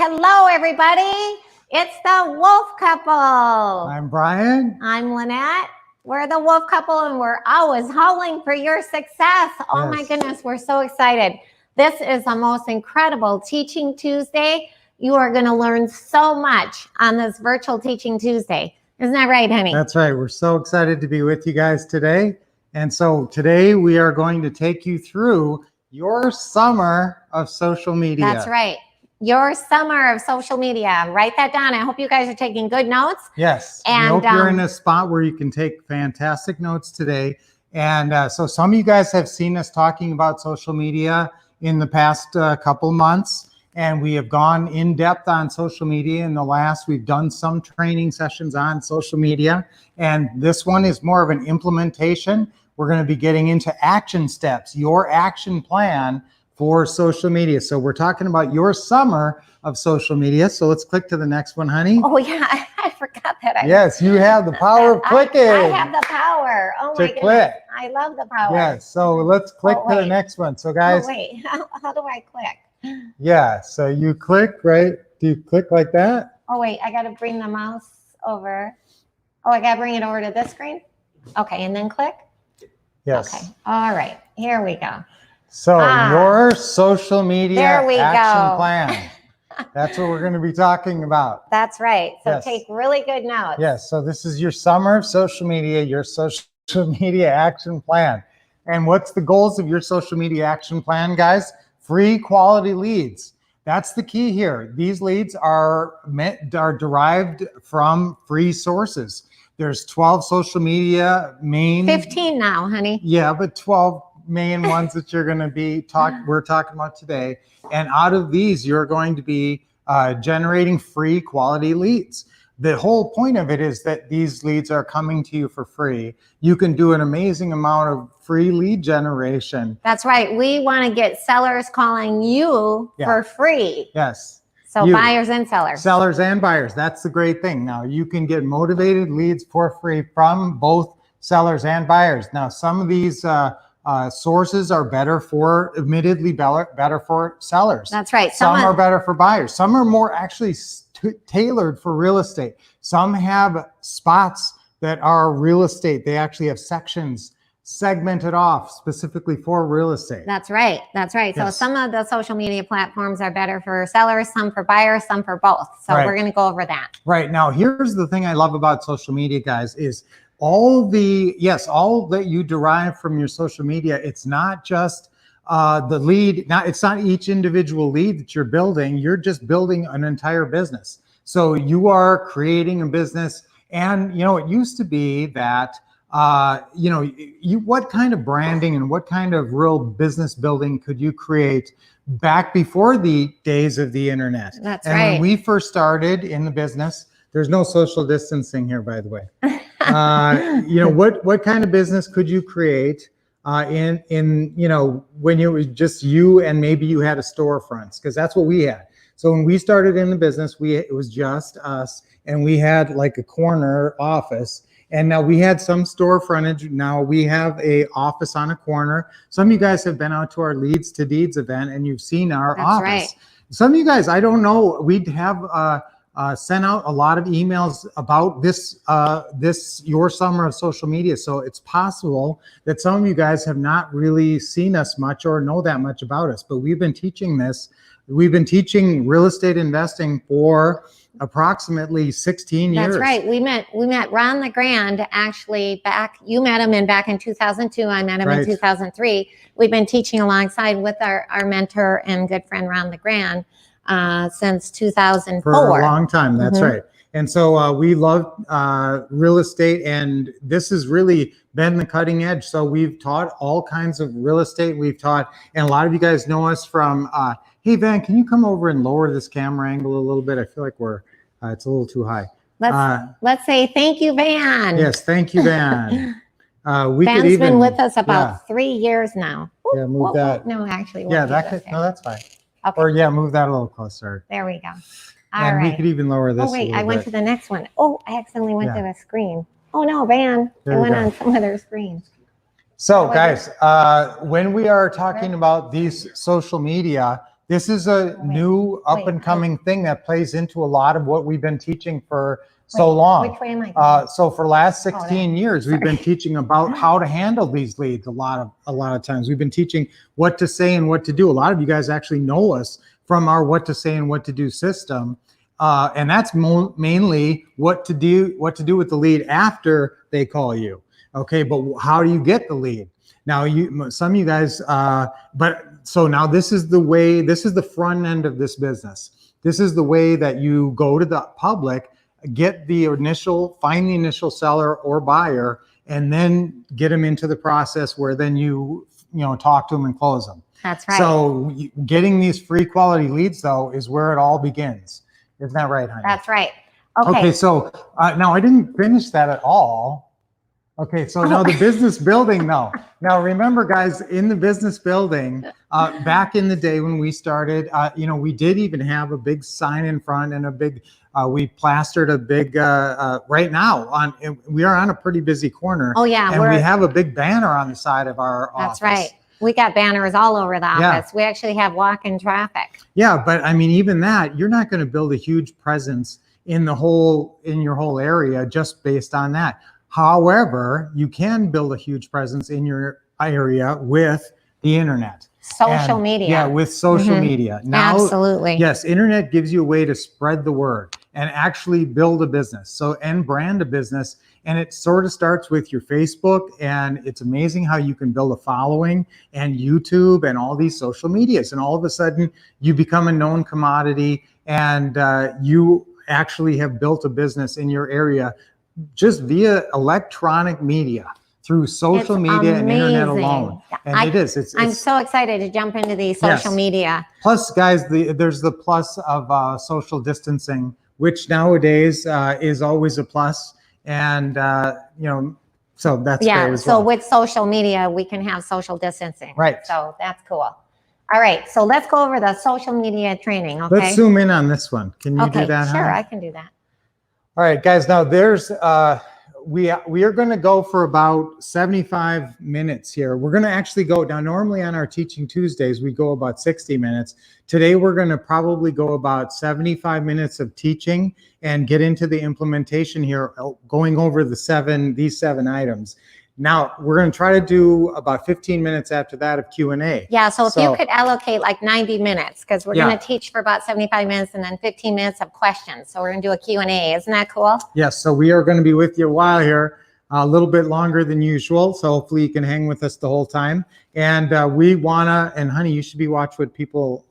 Hello, everybody. It's the Wolf Couple. I'm Brian. I'm Lynette. We're the Wolf Couple, and we're always hauling for your success. Oh, my goodness, we're so excited. This is the most incredible Teaching Tuesday. You are going to learn so much on this virtual Teaching Tuesday. Isn't that right, honey? That's right. We're so excited to be with you guys today. And so today we are going to take you through your summer of social media. That's right. Your summer of social media. Write that down. I hope you guys are taking good notes. Yes. And I hope you're in a spot where you can take fantastic notes today. And so some of you guys have seen us talking about social media in the past couple months. And we have gone in depth on social media in the last, we've done some training sessions on social media. And this one is more of an implementation. We're going to be getting into action steps, your action plan for social media. So we're talking about your summer of social media. So let's click to the next one, honey. Oh yeah, I forgot that. Yes, you have the power of clicking. I have the power. Oh my goodness. Click. I love the power. Yes, so let's click to the next one. So guys. Oh wait, how do I click? Yeah, so you click, right? Do you click like that? Oh wait, I gotta bring the mouse over. Oh, I gotta bring it over to this screen? Okay, and then click? Yes. Okay, all right, here we go. So your social media action plan. That's what we're going to be talking about. That's right. So take really good notes. Yes. So this is your summer of social media, your social media action plan. And what's the goals of your social media action plan, guys? Free quality leads. That's the key here. These leads are derived from free sources. There's 12 social media main. 15 now, honey. Yeah, but 12 main ones that you're going to be we're talking about today. And out of these, you're going to be generating free quality leads. The whole point of it is that these leads are coming to you for free. You can do an amazing amount of free lead generation. That's right. We want to get sellers calling you for free. Yes. So buyers and sellers. Sellers and buyers. That's the great thing. Now you can get motivated leads for free from both sellers and buyers. Now some of these sources are admittedly better for sellers. That's right. Some are better for buyers. Some are more actually tailored for real estate. Some have spots that are real estate. They actually have sections segmented off specifically for real estate. That's right. That's right. So some of the social media platforms are better for sellers, some for buyers, some for both. So we're going to go over that. Right. Now, here's the thing I love about social media, guys, is all that you derive from your social media. It's not just the lead. It's not each individual lead that you're building. You're just building an entire business. So you are creating a business. And, it used to be that, what kind of branding and what kind of real business building could you create back before the days of the internet? That's right. And when we first started in the business, there's no social distancing here, by the way. What kind of business could you create when it was just you and maybe you had a storefront? Because that's what we had. So when we started in the business, it was just us, and we had like a corner office. And now we had some store frontage. Now we have a office on a corner. Some of you guys have been out to our Leads to Deeds event and you've seen our office. Right. Some of you guys, I don't know, we'd have sent out a lot of emails about your summer of social media. So it's possible that some of you guys have not really seen us much or know that much about us, but we've been teaching this. We've been teaching real estate investing for approximately 16 years. That's right. We met Ron LeGrand actually you met him back in 2002. I met him in 2003. We've been teaching alongside with our mentor and good friend Ron LeGrand since 2004. For a long time. That's right. And so we love real estate, and this has really been the cutting edge. So we've taught all kinds of real estate. We've taught, and a lot of you guys know us from, hey, Van, can you come over and lower this camera angle a little bit? I feel like it's a little too high. Let's say thank you, Van. Yes, thank you, Van. Van's been with us about 3 years now. Yeah, move that. No, actually. Yeah, that's fine. Okay. Or move that a little closer. There we go. And we could even lower this. Oh, wait, I went to the next one. Oh, I accidentally went to the screen. Oh, no, Van. I went on some other screen. So, guys, when we are talking about these social media, This is a new up and coming thing that plays into a lot of what we've been teaching for so long. Which way am I going? So for the last 16 years, we've been teaching about how to handle these leads. A lot of times we've been teaching what to say and what to do. A lot of you guys actually know us from our what to say and what to do system. And that's mainly what to do with the lead after they call you. Okay, but how do you get the lead? Now, some of you guys, so now this is the front end of this business. This is the way that you go to the public, find the initial seller or buyer, and then get them into the process where then you talk to them and close them. That's right. So getting these free quality leads though is where it all begins. Isn't that right, honey? That's right. Okay, so now I didn't finish that at all. Okay, so now the business building though. Now remember guys, in the business building, back in the day when we started, we did even have a big sign in front and a big, we plastered a big, right now we are on a pretty busy corner. Oh yeah. And we have a big banner on the side of our office. That's right. We got banners all over the office. Yeah. We actually have walk-in traffic. Yeah, but I mean, even that, you're not going to build a huge presence in your whole area just based on that. However, you can build a huge presence in your area with the internet. Social media. Yeah, with social media. Now, absolutely. Yes, internet gives you a way to spread the word and actually build a business. And brand a business. And it sort of starts with your Facebook, and it's amazing how you can build a following and YouTube and all these social medias. And all of a sudden you become a known commodity, and you actually have built a business in your area just via electronic media, through social media and internet alone. And I'm so excited to jump into the social media. Plus, guys, there's the plus of social distancing, which nowadays is always a plus. And, so that's great as well. So with social media, we can have social distancing. Right. So that's cool. All right. So let's go over the social media training. Okay. Let's zoom in on this one. Can you do that? Sure, I can do that. All right, guys. Now there's we are going to go for about 75 minutes here. We're going to actually go now. Normally on our Teaching Tuesdays, we go about 60 minutes. Today, we're going to probably go about 75 minutes of teaching and get into the implementation here, going over these 7 items. Now, we're going to try to do about 15 minutes after that of Q&A. Yeah, so if you could allocate like 90 minutes, because we're going to teach for about 75 minutes and then 15 minutes of questions. So we're going to do a Q&A. Isn't that cool? Yes, so we are going to be with you a while here, a little bit longer than usual. So hopefully you can hang with us the whole time. And we want to, and honey, you should be watching what people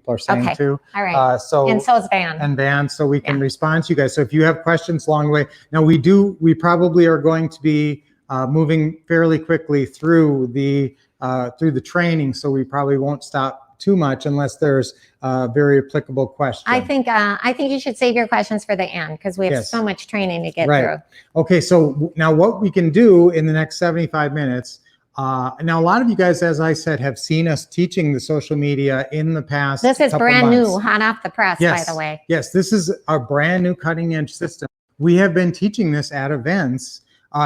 are saying too. All right. And so is Van. And Van, so we can respond to you guys. So if you have questions along the way. Now we probably are going to be moving fairly quickly through the training, so we probably won't stop too much unless there's a very applicable question. I think you should save your questions for the end, because we have so much training to get through. Okay, so now what we can do in the next 75 minutes. Now, a lot of you guys, as I said, have seen us teaching the social media in the past. This is brand new, hot off the press, by the way. Yes, this is our brand new cutting edge system. We have been teaching this at events.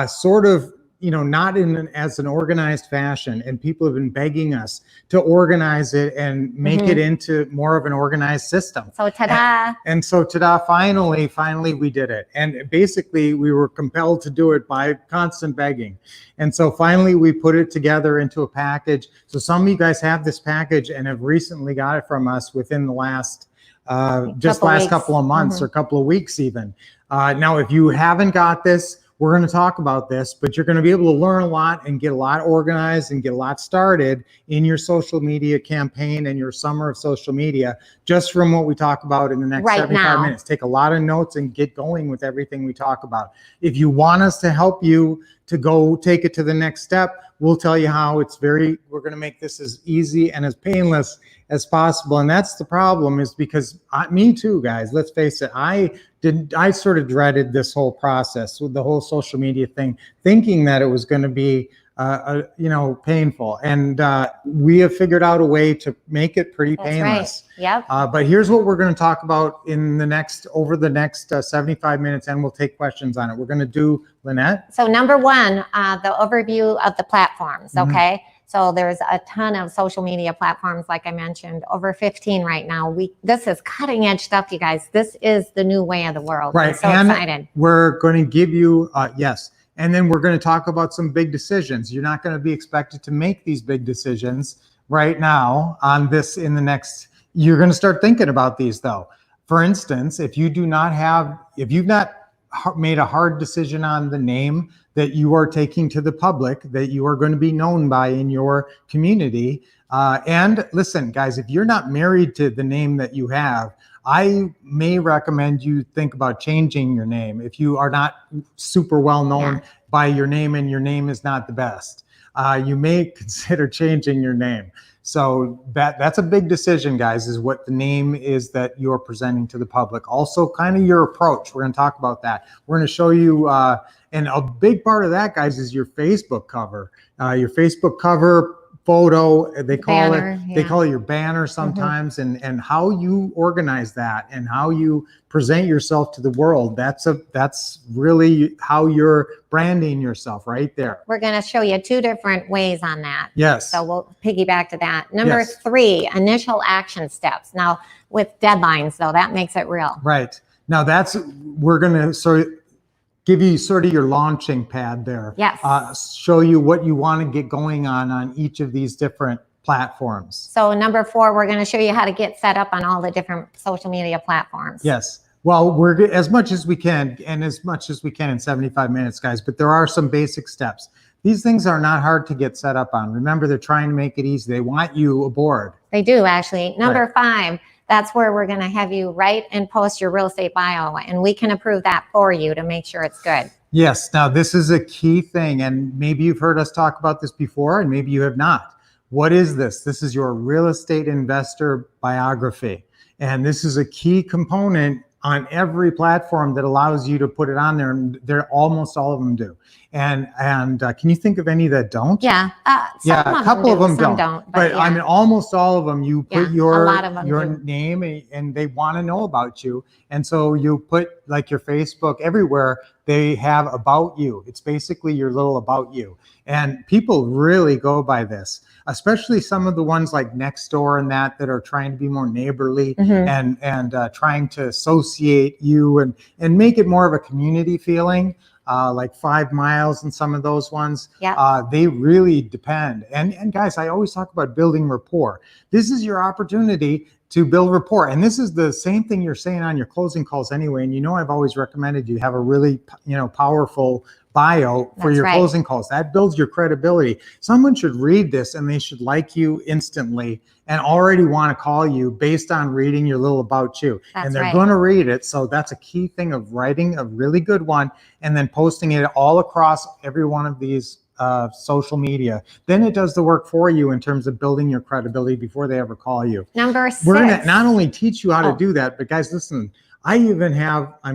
Sort of, not as an organized fashion, and people have been begging us to organize it and make it into more of an organized system. So ta-da! And so ta-da! Finally, we did it. And basically, we were compelled to do it by constant begging. And so finally, we put it together into a package. So some of you guys have this package and have recently got it from us within the last couple of months or couple of weeks even. Now, if you haven't got this, we're going to talk about this, but you're going to be able to learn a lot and get a lot organized and get a lot started in your social media campaign and your summer of social media, just from what we talk about in the next 75 minutes. Take a lot of notes and get going with everything we talk about. If you want us to help you to go take it to the next step, we'll tell you how. We're going to make this as easy and as painless as possible. And that's the problem, is because me too, guys, let's face it. I sort of dreaded this whole process with the whole social media thing, thinking that it was going to be, painful. And we have figured out a way to make it pretty painless. Right. Yep. But here's what we're going to talk about over the next 75 minutes, and we'll take questions on it. We're going to do, Lynette. So number one, the overview of the platforms. Okay. So there's a ton of social media platforms, like I mentioned, over 15 right now. This is cutting edge stuff, you guys. This is the new way of the world. Right. I'm so and excited. We're going to give you, yes. And then we're going to talk about some big decisions. You're not going to be expected to make these big decisions right now on this in the next, you're going to start thinking about these though. For instance, if you've not made a hard decision on the name that you are taking to the public, that you are going to be known by in your community. And listen, guys, if you're not married to the name that you have, I may recommend you think about changing your name if you are not super well known by your name and your name is not the best. You may consider changing your name. So that's a big decision, guys, is what the name is that you're presenting to the public. Also, kind of your approach. We're going to talk about that. We're going to show you, and a big part of that, guys, is your Facebook cover. Your Facebook cover photo, they call it your banner sometimes, and how you organize that and how you present yourself to the world. That's really how you're branding yourself right there. We're going to show you 2 different ways on that. Yes. So we'll piggyback to that. Number 3, initial action steps. Now with deadlines though, that makes it real. Right. Now we're going to sort of give you sort of your launching pad there. Yes. Show you what you want to get going on each of these different platforms. So number 4, we're going to show you how to get set up on all the different social media platforms. Yes. Well, we're as much as we can in 75 minutes, guys, but there are some basic steps. These things are not hard to get set up on. Remember, they're trying to make it easy. They want you aboard. They do, actually. Number 5, that's where we're going to have you write and post your real estate bio, and we can approve that for you to make sure it's good. Yes. Now, this is a key thing, and maybe you've heard us talk about this before, and maybe you have not. What is this? This is your real estate investor biography, and this is a key component on every platform that allows you to put it on there, and almost all of them do. And can you think of any that don't? Yeah, a couple of them don't. But I mean, almost all of them. You put your do. name, and they want to know about you. And so you put like your Facebook everywhere. They have about you. It's basically your little about you. And people really go by this, especially some of the ones like Nextdoor and that are trying to be more neighborly and trying to associate you and make it more of a community feeling. Like 5 miles and some of those ones, they really depend. And guys, I always talk about building rapport. This is your opportunity to build rapport. And this is the same thing you're saying on your closing calls anyway. And I've always recommended you have a really, powerful bio for your closing calls. That builds your credibility. Someone should read this and they should like you instantly and already want to call you based on reading your little about you. And they're going to read it. So that's a key thing of writing a really good one and then posting it all across every one of these social media. Then it does the work for you in terms of building your credibility before they ever call you. Number 6. We're going to not only teach you how to do that, but guys, listen, I'm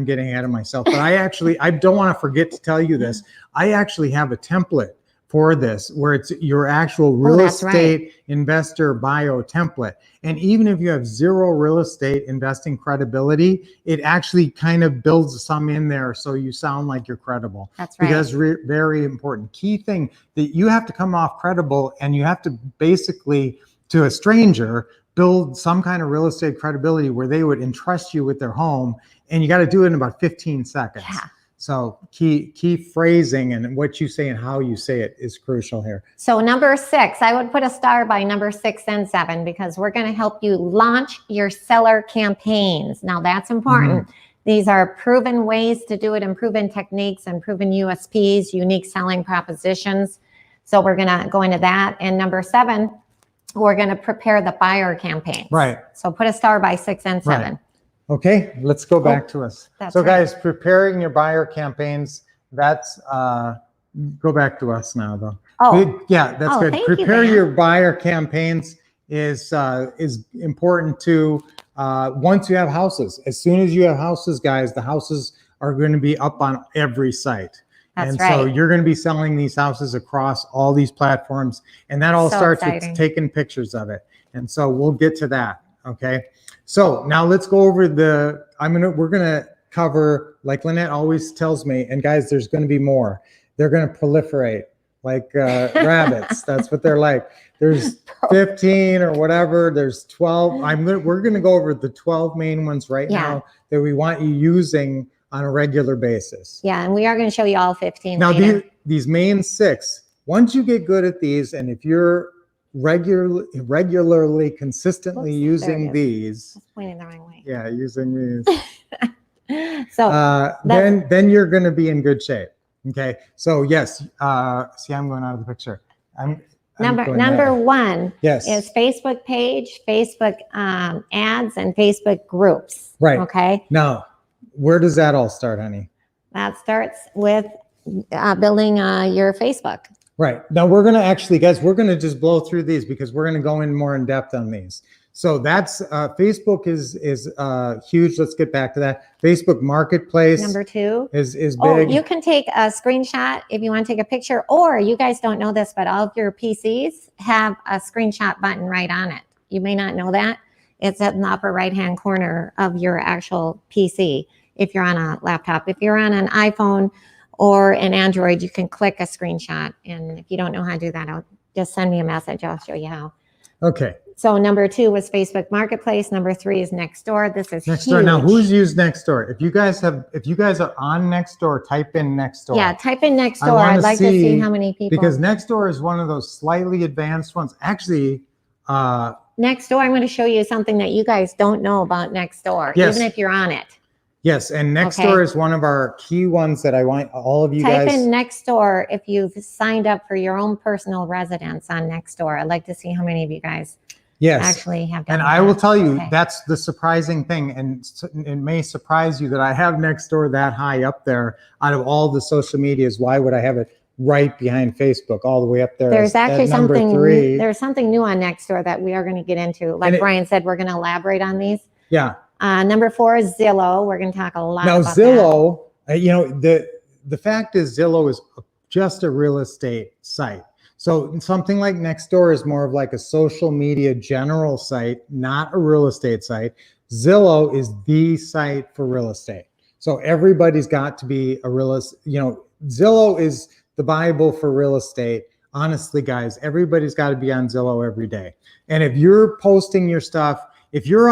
getting ahead of myself, but I don't want to forget to tell you this. I actually have a template for this where it's your actual real estate investor bio template. And even if you have 0 real estate investing credibility, it actually kind of builds some in there so you sound like you're credible. That's right. Because very important. Key thing that you have to come off credible, and you have to basically, to a stranger, build some kind of real estate credibility where they would entrust you with their home, and you got to do it in about 15 seconds. Yeah. So key phrasing and what you say and how you say it is crucial here. So number 6, I would put a star by number 6 and 7 because we're going to help you launch your seller campaigns. Now that's important. These are proven ways to do it and proven techniques and proven USPs, unique selling propositions. So we're going to go into that. And number 7, we're going to prepare the buyer campaigns. Right. So put a star by 6 and 7. Right. Okay, let's go back to us. So guys, preparing your buyer campaigns, that's, go back to us now though. Yeah, that's good. Prepare your buyer campaigns is important to, once you have houses. As soon as you have houses, guys, the houses are going to be up on every site. So you're going to be selling these houses across all these platforms, and that all starts with taking pictures of it. And so we'll get to that. Okay. So now let's go over we're going to cover, like Lynette always tells me, and guys, there's going to be more. They're going to proliferate. like rabbits. That's what they're like. There's 15 or whatever. There's 12. We're going to go over the 12 main ones right now that we want you using on a regular basis. Yeah, and we are going to show you all 15 now. later. These main 6. Once you get good at these, and if you're regularly, consistently using these, pointing the wrong way. Yeah, using these. So then you're going to be in good shape. Okay. So yes. See, I'm going out of the picture. Number 1 yes. is Facebook page, Facebook ads, and Facebook groups. Right. Okay. Now, where does that all start, honey? That starts with building your Facebook. Right. Now we're going to actually, guys, we're going to just blow through these because we're going to go in more in depth on these. So that's Facebook is huge. Let's get back to that. Facebook Marketplace. Number 2 is big. Oh, you can take a screenshot if you want to take a picture, or you guys don't know this, but all of your PCs have a screenshot button right on it. You may not know that. It's in the upper right-hand corner of your actual PC if you're on a laptop. If you're on an iPhone or an Android, you can click a screenshot. And if you don't know how to do that, just send me a message. I'll show you how. Okay. So number 2 was Facebook Marketplace. Number 3 is Nextdoor. This is Nextdoor. huge. Now, who's used Nextdoor? If you guys are on Nextdoor, type in Nextdoor. Yeah, type in Nextdoor. I'd like to see how many people. Because Nextdoor is one of those slightly advanced ones. Actually, Nextdoor, I'm going to show you something that you guys don't know about Nextdoor, yes. even if you're on it. Yes, and Nextdoor is one of our key ones that I want all of you guys. Type in Nextdoor if you've signed up for your own personal residence on Nextdoor. I'd like to see how many of you guys actually have done and that. I will tell you, that's the surprising thing, and it may surprise you that I have Nextdoor that high up there out of all the social medias. Why would I have it right behind Facebook, all the way up there? There's actually something. There's something new on Nextdoor that we are going to get into. Like Brian said, we're going to elaborate on these. Yeah. Number 4 is Zillow. We're going to talk a lot about Zillow, the fact is Zillow is just a real estate site. So something like Nextdoor is more of like a social media general site, not a real estate site. Zillow is the site for real estate. So everybody's got to be a real estate, Zillow is the Bible for real estate. Honestly, guys, everybody's got to be on Zillow every day. And if you're posting your stuff, if you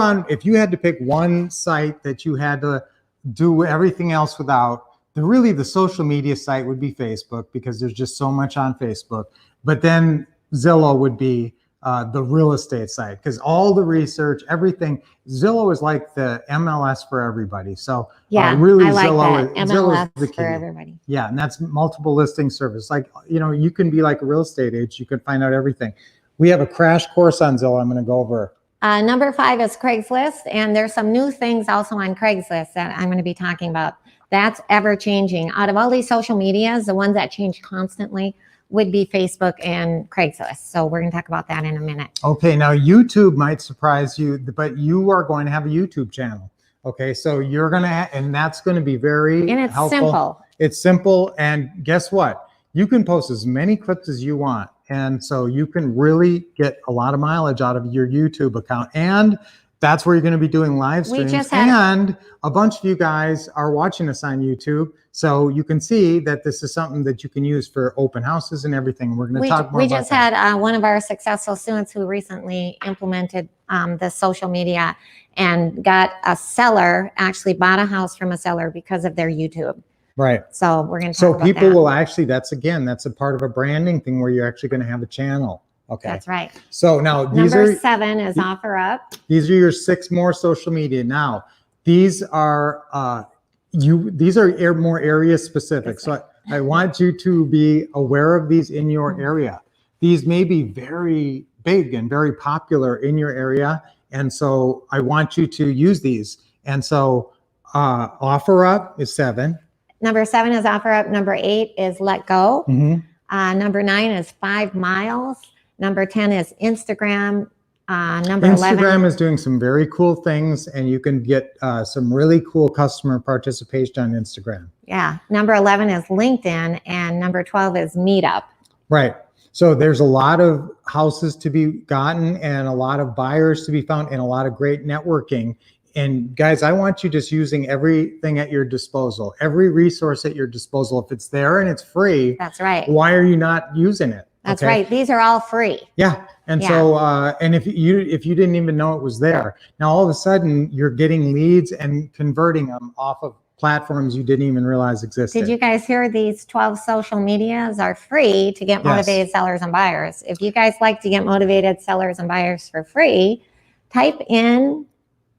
had to pick one site that you had to do everything else without, the social media site would be Facebook, because there's just so much on Facebook. But then Zillow would be the real estate site, because all the research, everything, Zillow is like the MLS for everybody. So really, I like Zillow, that. Zillow is the key for everybody. Yeah, and that's multiple listing service. Like, you can be like a real estate agent. You can find out everything. We have a crash course on Zillow I'm going to go over. Number 5 is Craigslist, and there's some new things also on Craigslist that I'm going to be talking about. That's ever changing. Out of all these social medias, the ones that change constantly would be Facebook and Craigslist. So we're going to talk about that in a minute. Okay, now YouTube might surprise you, but you are going to have a YouTube channel. Okay, so you're going to, and that's going to be very helpful. Simple. It's simple, and guess what? You can post as many clips as you want. And so you can really get a lot of mileage out of your YouTube account. And that's where you're going to be doing live streams. And a bunch of you guys are watching us on YouTube. So you can see that this is something that you can use for open houses and everything. We're going to talk more about that. We just had one of our successful students who recently implemented the social media and got a seller, actually bought a house from a seller because of their YouTube. Right. So we're going to talk about people will actually, that's a part of a branding thing where you're actually going to have a channel. Okay. That's right. So now number 7 is OfferUp. These are your 6 more social media. Now, these are more area specific. So I want you to be aware of these in your area. These may be very big and very popular in your area. And so I want you to use these. And so OfferUp is 7. Number 7 is OfferUp. Number 8 is Let Go. Mm-hmm. Number 9 is 5 Miles. Number 10 is Instagram. Number Instagram 11 is doing some very cool things, and you can get some really cool customer participation on Instagram. Yeah. Number 11 is LinkedIn, and number 12 is Meetup. Right. So there's a lot of houses to be gotten and a lot of buyers to be found and a lot of great networking and guys, I want you just using everything at your disposal, every resource at your disposal. If it's there and it's free, That's right. why are you not using it? That's Okay? right. These are all free. Yeah. And so, and if you didn't even know it was there, now all of a sudden you're getting leads and converting them off of platforms you didn't even realize existed. Did you guys hear these 12 social medias are free to get motivated sellers and buyers? If you guys like to get motivated sellers and buyers for free, type in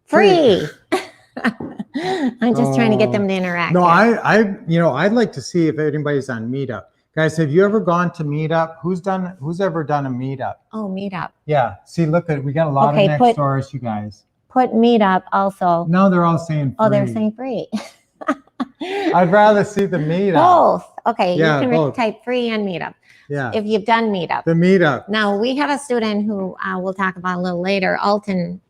free. I'm just trying to get them to interact. No, I'd like to see if anybody's on Meetup. Guys, have you ever gone to Meetup? Who's ever done a Meetup? Oh, Meetup. Yeah. See, look we got a lot of next doors, you guys. Put Meetup also. No, they're all saying free. Oh, they're saying free. I'd rather see the Meetup. Both. Okay, yeah, you can both. Type free and Meetup. Yeah. If you've done Meetup. The Meetup. Now, we have a student who we'll talk about a little later, Alton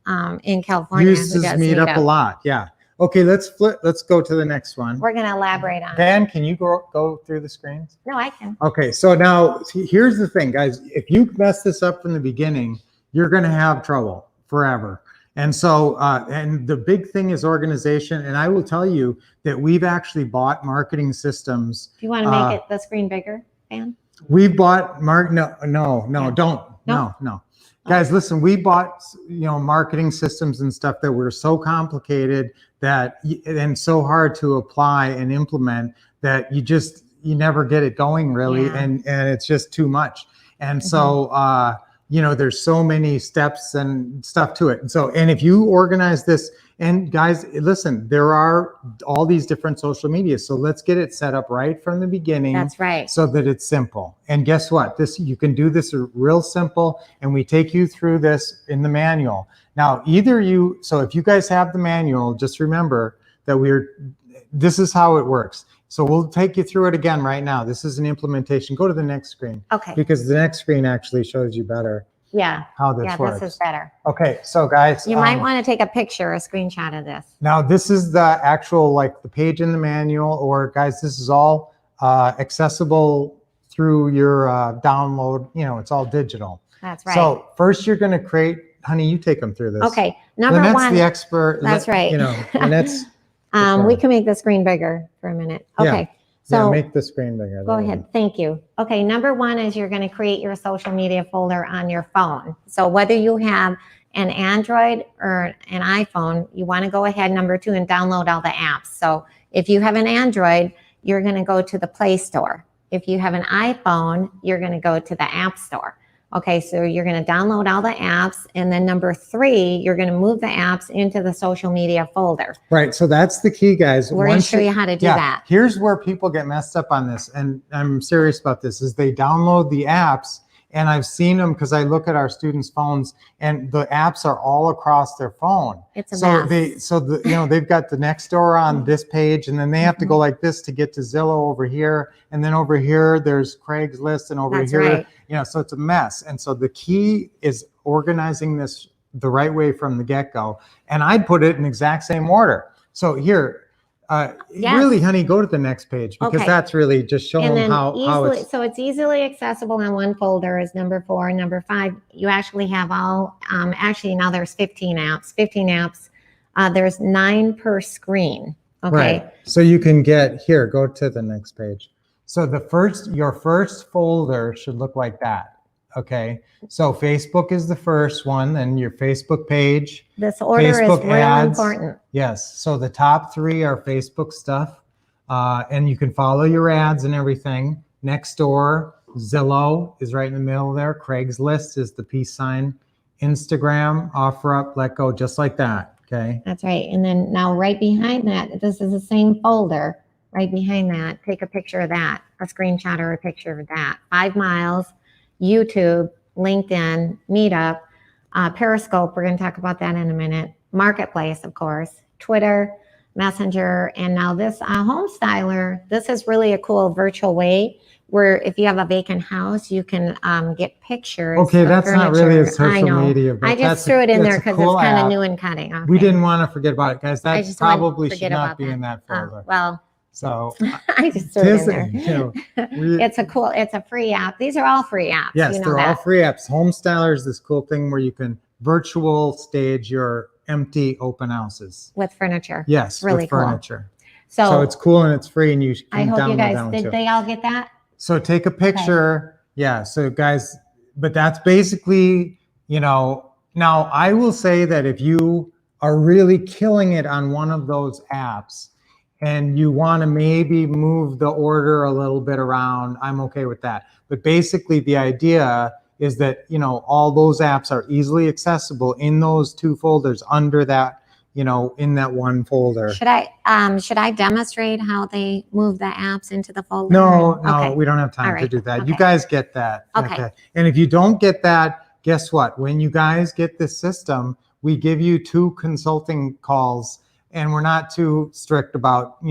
in California. Uses Meetup a lot. Yeah. Okay, let's go to the next one. We're going to elaborate on Dan, can you go through the screens? No, I can. Okay, so now here's the thing, guys. If you mess this up from the beginning, you're going to have trouble forever. And so, and the big thing is organization. And I will tell you that we've actually bought marketing systems. Do you want to make the screen bigger, Dan? We've bought no. Guys, listen, we bought, marketing systems and stuff that were so complicated and so hard to apply and implement that you never get it going really. Yeah. And it's just too much. And so, there's so many steps and stuff to it. And if you organize this, and guys, listen, there are all these different social media. So let's get it set up right from the beginning. That's right. So that it's simple. And guess what? You can do this real simple, and we take you through this in the manual. Now, so if you guys have the manual, just remember that this is how it works. So we'll take you through it again right now. This is an implementation. Go to the next screen. Okay. Because the next screen actually shows you better. Yeah. How this works. This is better. Okay, so guys. You might want to take a picture, a screenshot of this. Now, this is the actual, the page in the manual, or guys, this is all accessible through your download. It's all digital. That's right. So first you're going to create, honey, you take them through this. Okay, number Lynette's one. The expert. That's right. Lynette's. We can make the screen bigger for a minute. Okay. Yeah. So make the screen bigger. Go ahead. Thank you. Okay. Number one is you're going to create your social media folder on your phone. So whether you have an Android or an iPhone, you want to go ahead, number two, and download all the apps. So if you have an Android, you're going to go to the Play Store. If you have an iPhone, you're going to go to the App Store. Okay, so you're going to download all the apps, and then number three, you're going to move the apps into the social media folder. Right, so that's the key, guys. We're going to show you how to do that. Here's where people get messed up on this, and I'm serious about this, is they download the apps, and I've seen them because I look at our students' phones, and the apps are all across their phone. It's a mess. They've got the Nextdoor on this page, and then they have to go like this to get to Zillow over here, and then over here there's Craigslist, and over here, so it's a mess. And so the key is organizing this the right way from the get-go, and I'd put it in the exact same order. So here. Really, honey, go to the next page, because that's really just showing them how it's. So it's easily accessible in one folder is number 4. Number 5, you actually have all, actually now there's 15 apps. There's 9 per screen. Okay. Right. So you can go to the next page. So your first folder should look like that. Okay, so Facebook is the first one, then your Facebook page. This order Facebook is real ads. important. Yes, so the top 3 are Facebook stuff, and you can follow your ads and everything. Nextdoor, Zillow is right in the middle there. Craigslist is the peace sign. Instagram, OfferUp, Let Go, just like that. Okay. That's right. And then now right behind that, this is the same folder. Right behind that, take a picture of that, a screenshot or a picture of that. 5 miles. YouTube, LinkedIn, Meetup, Periscope, we're going to talk about that in a minute, Marketplace, of course, Twitter, Messenger, and now this Home Styler. This is really a cool virtual way where if you have a vacant house, you can get pictures. Okay, that's not really a social media. But I just threw it in there because it's kind of new and cutting. Okay. We didn't want to forget about it, guys. That probably should not be in that folder. So I just threw it in there. It's a free app. These are all free apps. Yes, they're all free apps. Home Styler is this cool thing where you can virtual stage your empty open houses. with furniture. Yes, Really with cool. furniture. So, So it's cool and it's free, and you I can hope you download that guys, one did too. they all get that? So take a picture. Yeah. So guys, but that's basically, now I will say that if you are really killing it on one of those apps and you want to maybe move the order a little bit around, I'm okay with that. But basically the idea is that, all those apps are easily accessible in those 2 folders under that, in that one folder. Should I demonstrate how they move the apps into the folder? No, Okay. we don't have time All to right. do that. Okay. You guys get that. Okay. And if you don't get that, guess what? When you guys get this system, we give you 2 consulting calls, and we're not too strict about,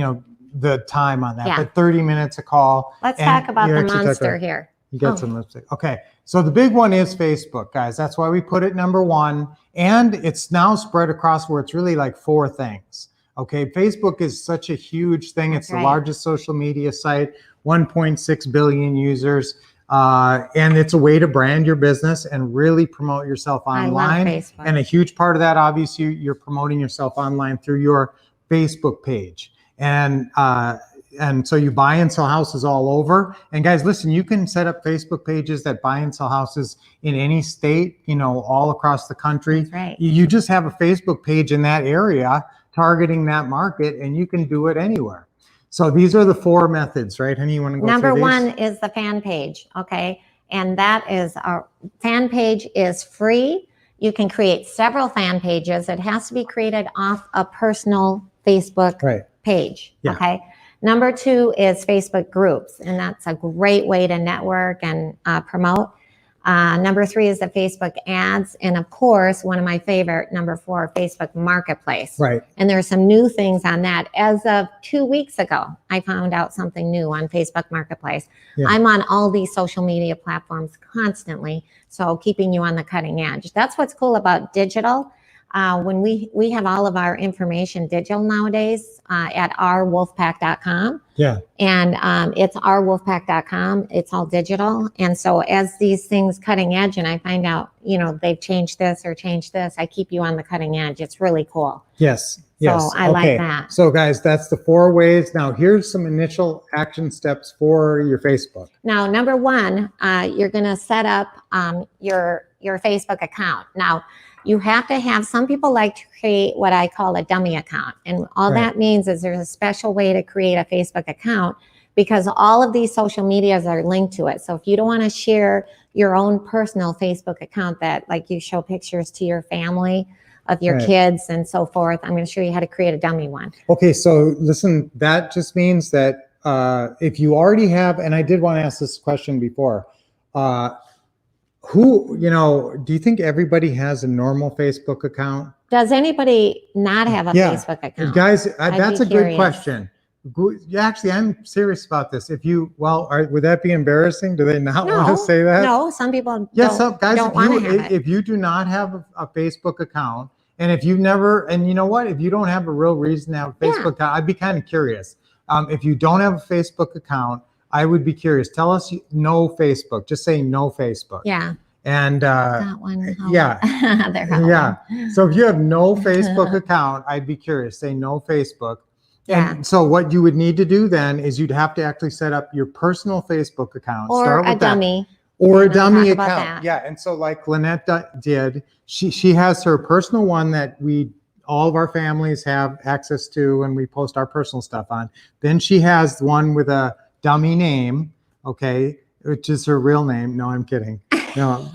the time on that, Yeah. but 30 minutes a call. Let's and talk about you the actually monster here. You get some lipstick. Okay. So the big one is Facebook, guys. That's why we put it number 1. And it's now spread across where it's really like 4 things. Okay. Facebook is such a huge thing. That's It's the right. largest social media site, 1.6 billion users. And it's a way to brand your business and really promote yourself online. I love Facebook. And a huge part of that, obviously, you're promoting yourself online through your Facebook page. And so you buy and sell houses all over. And guys, listen, you can set up Facebook pages that buy and sell houses in any state, all across the country. That's right. You just have a Facebook page in that area targeting that market, and you can do it anywhere. So these are the 4 methods, right, honey? You want to go Number through these? 1 is the fan page, okay? And that is our fan page is free. You can create several fan pages. It has to be created off a personal Facebook page, Yeah. okay? Number 2 is Facebook groups, and that's a great way to network and promote. Number 3 is the Facebook ads. And of course, one of my favorite, number 4, Facebook Marketplace. Right. And there's some new things on that. As of 2 weeks ago, I found out something new on Facebook Marketplace. Yeah. I'm on all these social media platforms constantly, so keeping you on the cutting edge. That's what's cool about digital. When we have all of our information digital nowadays at ourwolfpack.com. Yeah. And it's ourwolfpack.com. It's all digital. And so as these things cutting edge and I find out, they've changed this or changed this, I keep you on the cutting edge. It's really cool. Yes. Yes. So I like that. So guys, that's the 4 ways. Now here's some initial action steps for your Facebook. Now, number 1, you're going to set up your Facebook account. Now, you have to have, some people like to create what I call a dummy account. And all that means is there's a special way to create a Facebook account because all of these social medias are linked to it. So if you don't want to share your own personal Facebook account that like you show pictures to your family of your kids and so forth, I'm going to show you how to create a dummy one. Okay. So listen, that just means that if you already have, and I did want to ask this question before, do you think everybody has a normal Facebook account? Does anybody not have a Facebook account? Guys, that's a curious. good question. Actually, I'm serious about this. Would that be embarrassing? Do they not want to say that? No, some people don't want to have it. If you do not have a Facebook account, and if you've never, and you know what, if you don't have a real reason to have a Facebook account, I'd be kind of curious. If you don't have a Facebook account, I would be curious. Tell us no Facebook. Just say no Facebook. Yeah. And that one. yeah. Yeah. So if you have no Facebook account, I'd be curious. Say no Facebook. Yeah. And so what you would need to do then is you'd have to actually set up your personal Facebook account. Or Start a with that. dummy. Or a dummy talk about account. that. Yeah. And so like Lynette did, she has her personal one that all of our families have access to and we post our personal stuff on. Then she has one with a dummy name, okay, which is her real name. No, I'm kidding. No,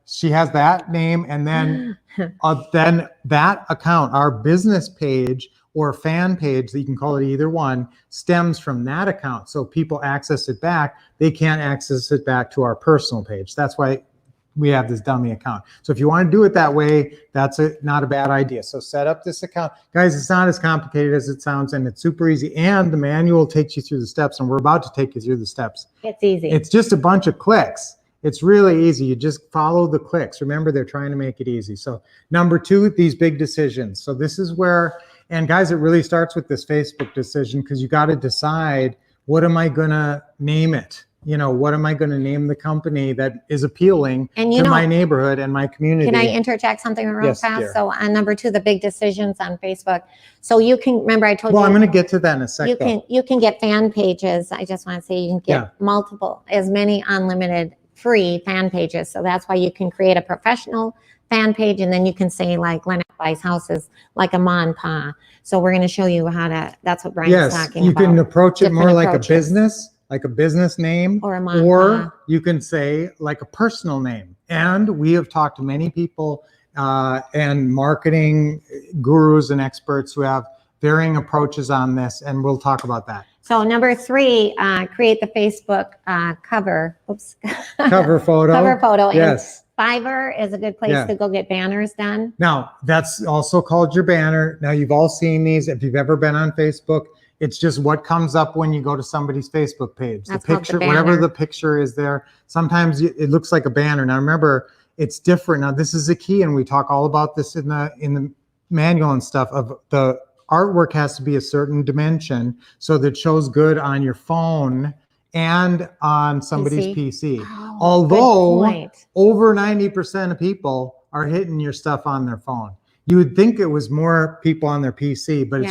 she has that name, and then that account, our business page or fan page, that you can call it either one, stems from that account. So people access it back. They can't access it back to our personal page. That's why we have this dummy account. So if you want to do it that way, that's not a bad idea. So set up this account. Guys, it's not as complicated as it sounds, and it's super easy. And the manual takes you through the steps, and we're about to take you through the steps. It's easy. It's just a bunch of clicks. It's really easy. You just follow the clicks. Remember, they're trying to make it easy. So number 2, these big decisions. So this is where, and guys, it really starts with this Facebook decision because you got to decide, what am I going to name it? what am I going to name the company that is appealing And to my neighborhood and my community? Can I interject something real Yes, fast? dear. So on number 2, the big decisions on Facebook. So you can remember I told Well, you. I'm going to get to that in a second. You can get fan pages. I just want to say you can get multiple, as many unlimited free fan pages. So that's why you can create a professional fan page, and then you can say like Lynette buys houses like a ma and pa. So we're going to show you how to. That's what Brian's talking you about. can approach it more Different like approaches. a business name, Or a ma and pa. or you can say like a personal name. And we have talked to many people and marketing gurus and experts who have varying approaches on this, and we'll talk about that. So number 3, create the Facebook cover. Oops. Cover photo. Cover photo. Yes. And Fiverr is a good place to go get banners done. Now, that's also called your banner. Now, you've all seen these. If you've ever been on Facebook, it's just what comes up when you go to somebody's Facebook page. That's the picture, whatever the picture is there. Sometimes it looks like a banner. Now, remember, it's different. Now, this is the key, and we talk all about this in the manual and stuff. Of the artwork has to be a certain dimension so that it shows good on your phone and on somebody's PC. Oh, although over 90% of people are hitting your stuff on their phone. You would think it was more people on their PC, but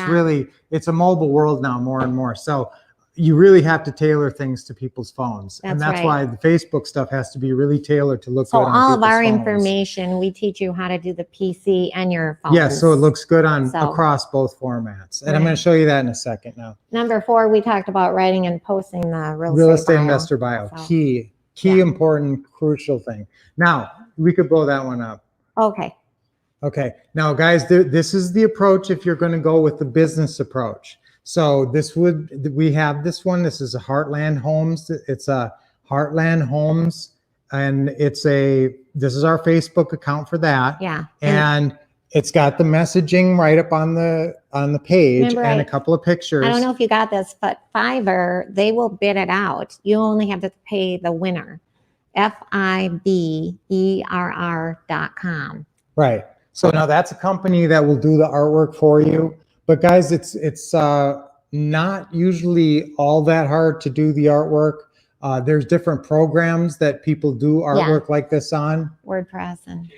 it's a mobile world now more and more. So you really have to tailor things to people's phones. And that's why the Facebook stuff has to be really tailored to look good on people's phones. So all of our information, we teach you how to do the PC and your phone. Yes, so it looks good across both formats. And I'm going to show you that in a second now. Number 4, we talked about writing and posting the real estate investor bio. So, key, important, crucial thing. Now, we could blow that one up. Okay. Now, guys, this is the approach if you're going to go with the business approach. So we have this one. This is a Heartland Homes. It's a Heartland Homes, and this is our Facebook account for that. Yeah. And it's got the messaging right up on the page and a couple of pictures. I don't know if you got this, but Fiverr, they will bid it out. You only have to pay the winner. FIBERR.com. Right. So now that's a company that will do the artwork for you. But guys, it's not usually all that hard to do the artwork. There's different programs that people do artwork like this on. WordPress and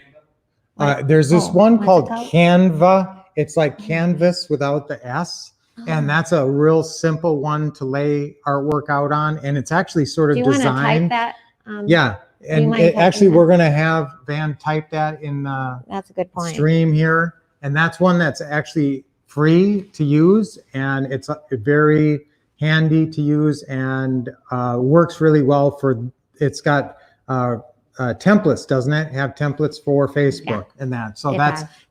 there's this one called Canva. It's like Canvas without the S. And that's a real simple one to lay artwork out on. And it's actually sort of designed. Do you want to type that? Yeah. And actually, we're going to have Van type that in the that's a good point. Stream here. And that's one that's actually free to use, and it's very handy to use, and works really well it's got templates, doesn't it? Have templates for Facebook and that. So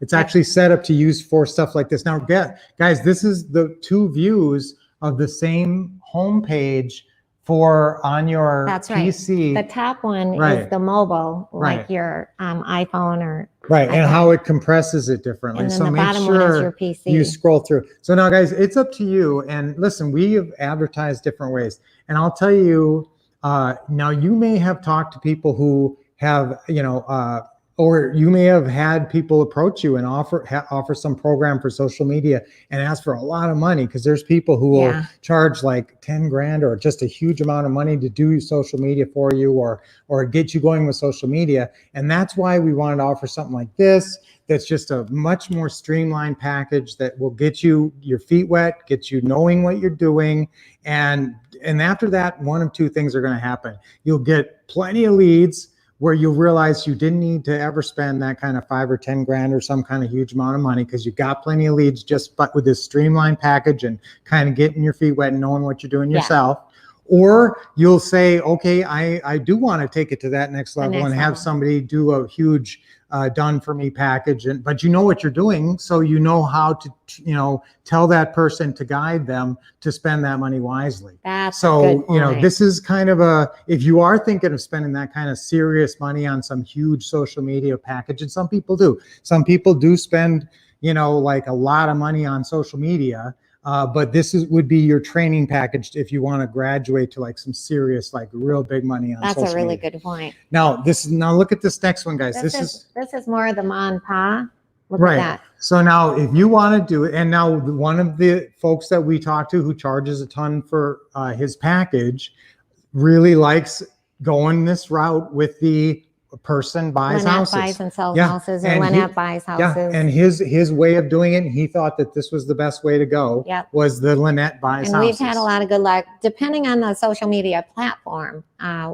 it's actually set up to use for stuff like this. Now, guys, this is the 2 views of the same homepage on your PC. The top one is the mobile, like your iPhone or and how it compresses it differently. And then so the make bottom one is sure your PC. You scroll through. So now, guys, it's up to you. And listen, we have advertised different ways. And I'll tell you, now you may have talked to people who have, or you may have had people approach you and offer some program for social media and ask for a lot of money, because there's people who will charge like 10 grand or just a huge amount of money to do social media for you or get you going with social media. And that's why we wanted to offer something like this. That's just a much more streamlined package that will get you your feet wet, get you knowing what you're doing. And after that, one of 2 things are going to happen. You'll get plenty of leads where you'll realize you didn't need to ever spend that kind of 5 or 10 grand or some kind of huge amount of money, because you've got plenty of leads just with this streamlined package and kind of getting your feet wet and knowing what you're doing yourself. Or you'll say, okay, I do want to take it to that next level and have somebody do a huge done for me package, but you know what you're doing, so you know how to tell that person to guide them to spend that money wisely. That's so this is kind of if you are thinking of spending that kind of serious money on some huge social media package, and some people do spend like a lot of money on social media. But this would be your training package if you want to graduate to like some serious, like real big money on social media. That's a really good point. Now look at this next one, guys. This is more of the ma and pa. Look at that. So now if you want to do it, and now one of the folks that we talked to who charges a ton for his package, really likes going this route with the person buys Lynette houses. buys and sells Yeah, houses, or and Lynette buys houses. Yeah, and his way of doing it, he thought that this was the best way to go. Yep. Was the Lynette buys And houses. we've had a lot of good luck, depending on the social media platform,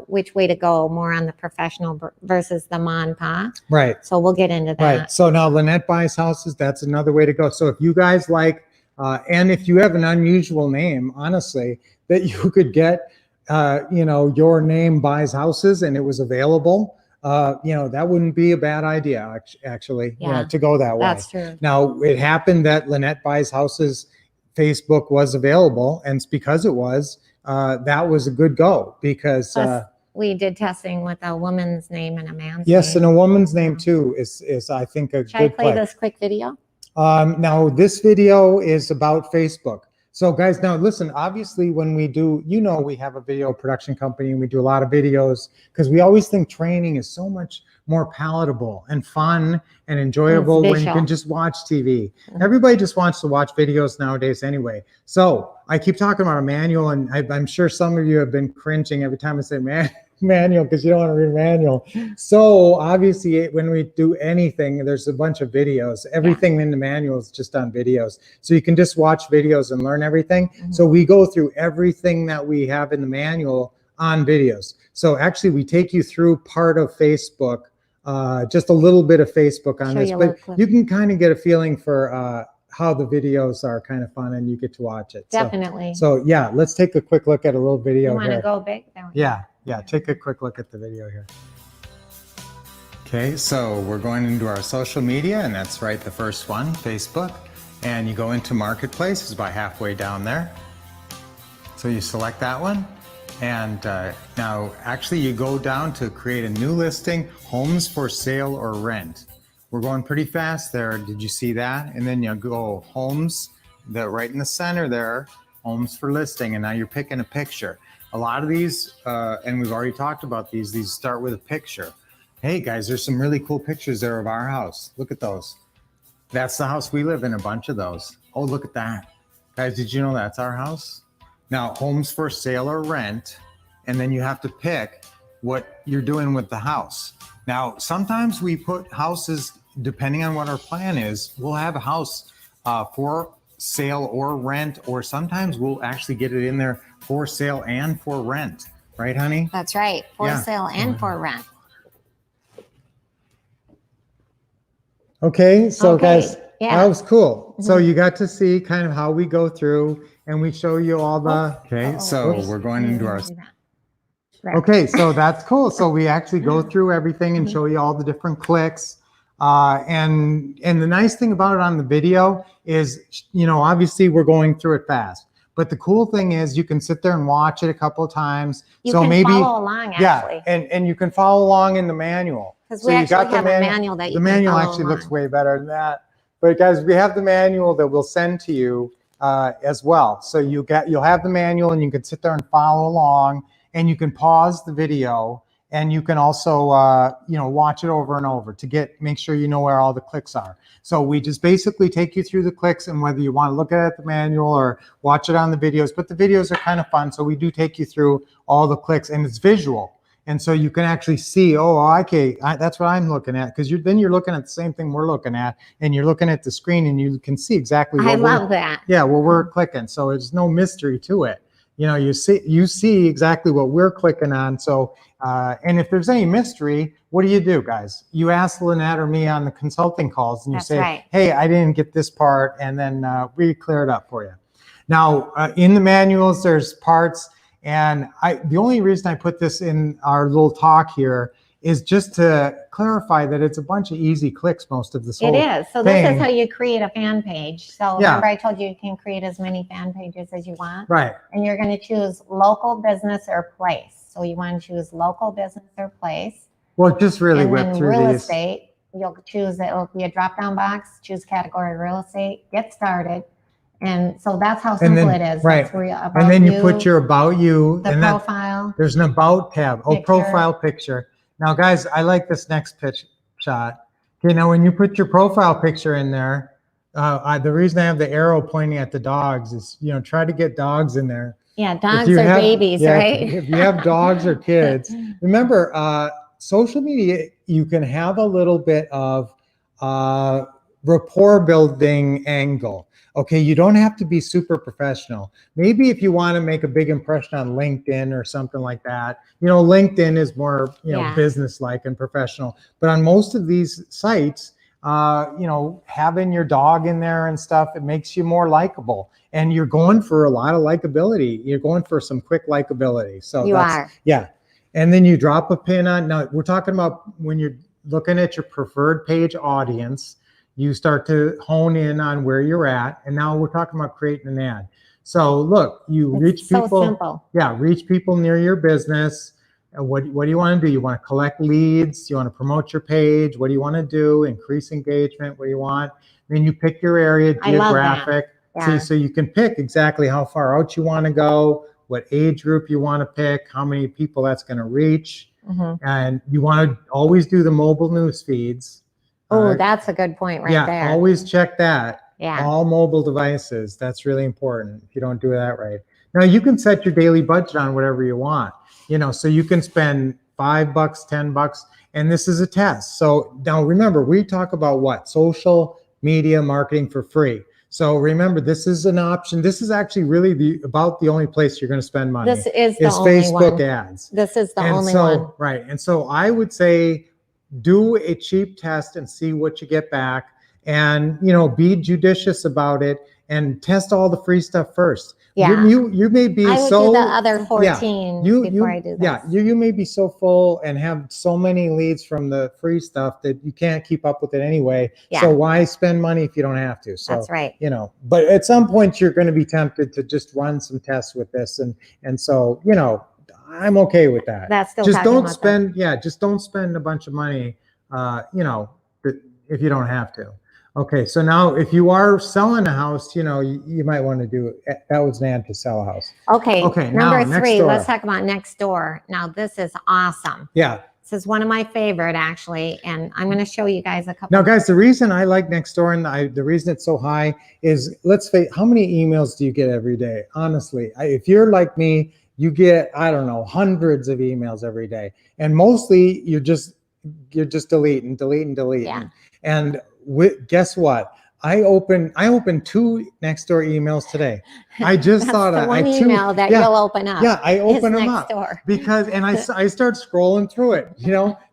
which way to go, more on the professional versus the ma and pa. Right. So we'll get into that. Right. So now Lynette buys houses. That's another way to go. So if you guys like, and if you have an unusual name, honestly, that you could get, your name buys houses and it was available, that wouldn't be a bad idea, actually, to go that way. That's true. Now, it happened that Lynette buys houses, Facebook was available, and it's because it was, that was a good go because. Plus, we did testing with a woman's name and a man's yes, name. and a woman's name too is I think a Should I good play this quick video? Now this video is about Facebook. So guys, now listen, obviously when we do, we have a video production company and we do a lot of videos because we always think training is so much more palatable and fun and enjoyable when you can just watch TV. Everybody just wants to watch videos nowadays anyway. So I keep talking about a manual, and I'm sure some of you have been cringing every time I say manual because you don't want to read manual. So obviously when we do anything, there's a bunch of videos. Everything in the manual is just on videos. So you can just watch videos and learn everything. So we go through everything that we have in the manual on videos. So actually we take you through part of Facebook, just a little bit of Facebook on this, but you can kind of get a feeling for how the videos are kind of fun and you get to watch it. Definitely. So yeah, let's take a quick look at a little video You want here. to go big? Yeah, take a quick look at the video here. Okay, so we're going into our social media, and that's right, the first one, Facebook. And you go into Marketplace, it's about halfway down there. So you select that one. And now actually you go down to create a new listing, homes for sale or rent. We're going pretty fast there. Did you see that? And then you go homes, right in the center there, homes for listing. And now you're picking a picture. A lot of these, and we've already talked about these start with a picture. Hey guys, there's some really cool pictures there of our house. Look at those. That's the house we live in, a bunch of those. Oh, look at that. Guys, did you know that's our house? Now, homes for sale or rent, and then you have to pick what you're doing with the house. Now, sometimes we put houses, depending on what our plan is, we'll have a house for sale or rent, or sometimes we'll actually get it in there for sale and for rent. Right, honey? That's right. For sale and for rent. Okay, so guys, yeah. that was cool. So you got to see kind of how we go through and we show you all the, okay, so we're going into our, okay, so that's cool. So we actually go through everything and show you all the different clicks. And the nice thing about it on the video is, obviously we're going through it fast. But the cool thing is you can sit there and watch it a couple of times. You can follow along, actually. Yeah, and you can follow along in the manual. Because we actually have a manual that you can follow along. The manual actually looks way better than that. But guys, we have the manual that we'll send to you as well. So you'll have the manual and you can sit there and follow along, and you can pause the video, and you can also watch it over and over to make sure you know where all the clicks are. So we just basically take you through the clicks, and whether you want to look at the manual or watch it on the videos, but the videos are kind of fun. So we do take you through all the clicks, and it's visual. And so you can actually see, okay, that's what I'm looking at. Because then you're looking at the same thing we're looking at, and you're looking at the screen, and you can see exactly what we're clicking. So there's no mystery to it. You see exactly what we're clicking on. So, and if there's any mystery, what do you do, guys? You ask Lynette or me on the consulting calls, and you say, hey, I didn't get this part, and then we clear it up for you. Now, in the manuals, there's parts. And the only reason I put this in our little talk here is just to clarify that it's a bunch of easy clicks, most of this whole thing. It is. So this is how you create a fan page. So remember I told you can create as many fan pages as you want. Right. And you're going to choose local, business, or place. So you want to choose local, business, or place. Well, just really whip through real these. Estate, you'll choose, it'll be a drop-down box, choose category real estate, get started. And so that's how simple it is. Right. That's where and then you put your about you. The profile. There's an about tab. Profile picture. Now, guys, I like this next shot. Okay, now when you put your profile picture in there, the reason I have the arrow pointing at the dogs is, try to get dogs in there. Yeah, dogs you are have, babies, yeah, right? if you have dogs or kids, remember, social media, you can have a little bit of rapport building angle. Okay, you don't have to be super professional. Maybe if you want to make a big impression on LinkedIn or something like that, LinkedIn is more, Yeah. business-like and professional. But on most of these sites, having your dog in there and stuff, it makes you more likable. And you're going for a lot of likability. You're going for some quick likability. So You are. yeah. And then you drop a pin on. Now we're talking about when you're looking at your preferred page audience, you start to hone in on where you're at. And now we're talking about creating an ad. So look, you reach so people. simple. Yeah, reach people near your business. What do you want to do? You want to collect leads? You want to promote your page? What do you want to do? Increase engagement? What do you want? Then you pick your area, I love that. geographic. Yeah. See, so you can pick exactly how far out you want to go, what age group you want to pick, how many people that's going to reach. And you want to always do the mobile news feeds. Oh, that's a good point right there. Yeah, always check that. Yeah. All mobile devices. That's really important if you don't do that right. Now you can set your daily budget on whatever you want. So you can spend $5, $10, and this is a test. So now remember, we talk about what? Social media marketing for free. So remember, this is an option. This is actually really about the only place you're going to spend money. This is the only Facebook one. ads. This is the only one. one. Right. And so I would say do a cheap test and see what you get back, and be judicious about it and test all the free stuff first. Yeah. You may be I would do the other 14 before I do this. Yeah, you may be so full and have so many leads from the free stuff that you can't keep up with it anyway. Yeah. So why spend money if you don't have to? So that's right. But at some point you're going to be tempted to just run some tests with this, and so I'm okay with that. That's still just don't spend. that. Yeah, just don't spend a bunch of money. If you don't have to. Okay, so now if you are selling a house, you might want to do it. That was an ad to sell a house. Okay. Number now, 3, let's talk about Nextdoor. Now this is awesome. Yeah. This is one of my favorite actually, and I'm going to show you guys a couple. Now guys, the reason I like Nextdoor and the reason it's so high is, let's face, how many emails do you get every day? Honestly, if you're like me, you get, I don't know, hundreds of emails every day, and mostly you're just deleting. Yeah. And guess what? I opened 2 Nextdoor emails today. I just thought the one email that you'll open up. Yeah, I open them up because, and I start scrolling through it.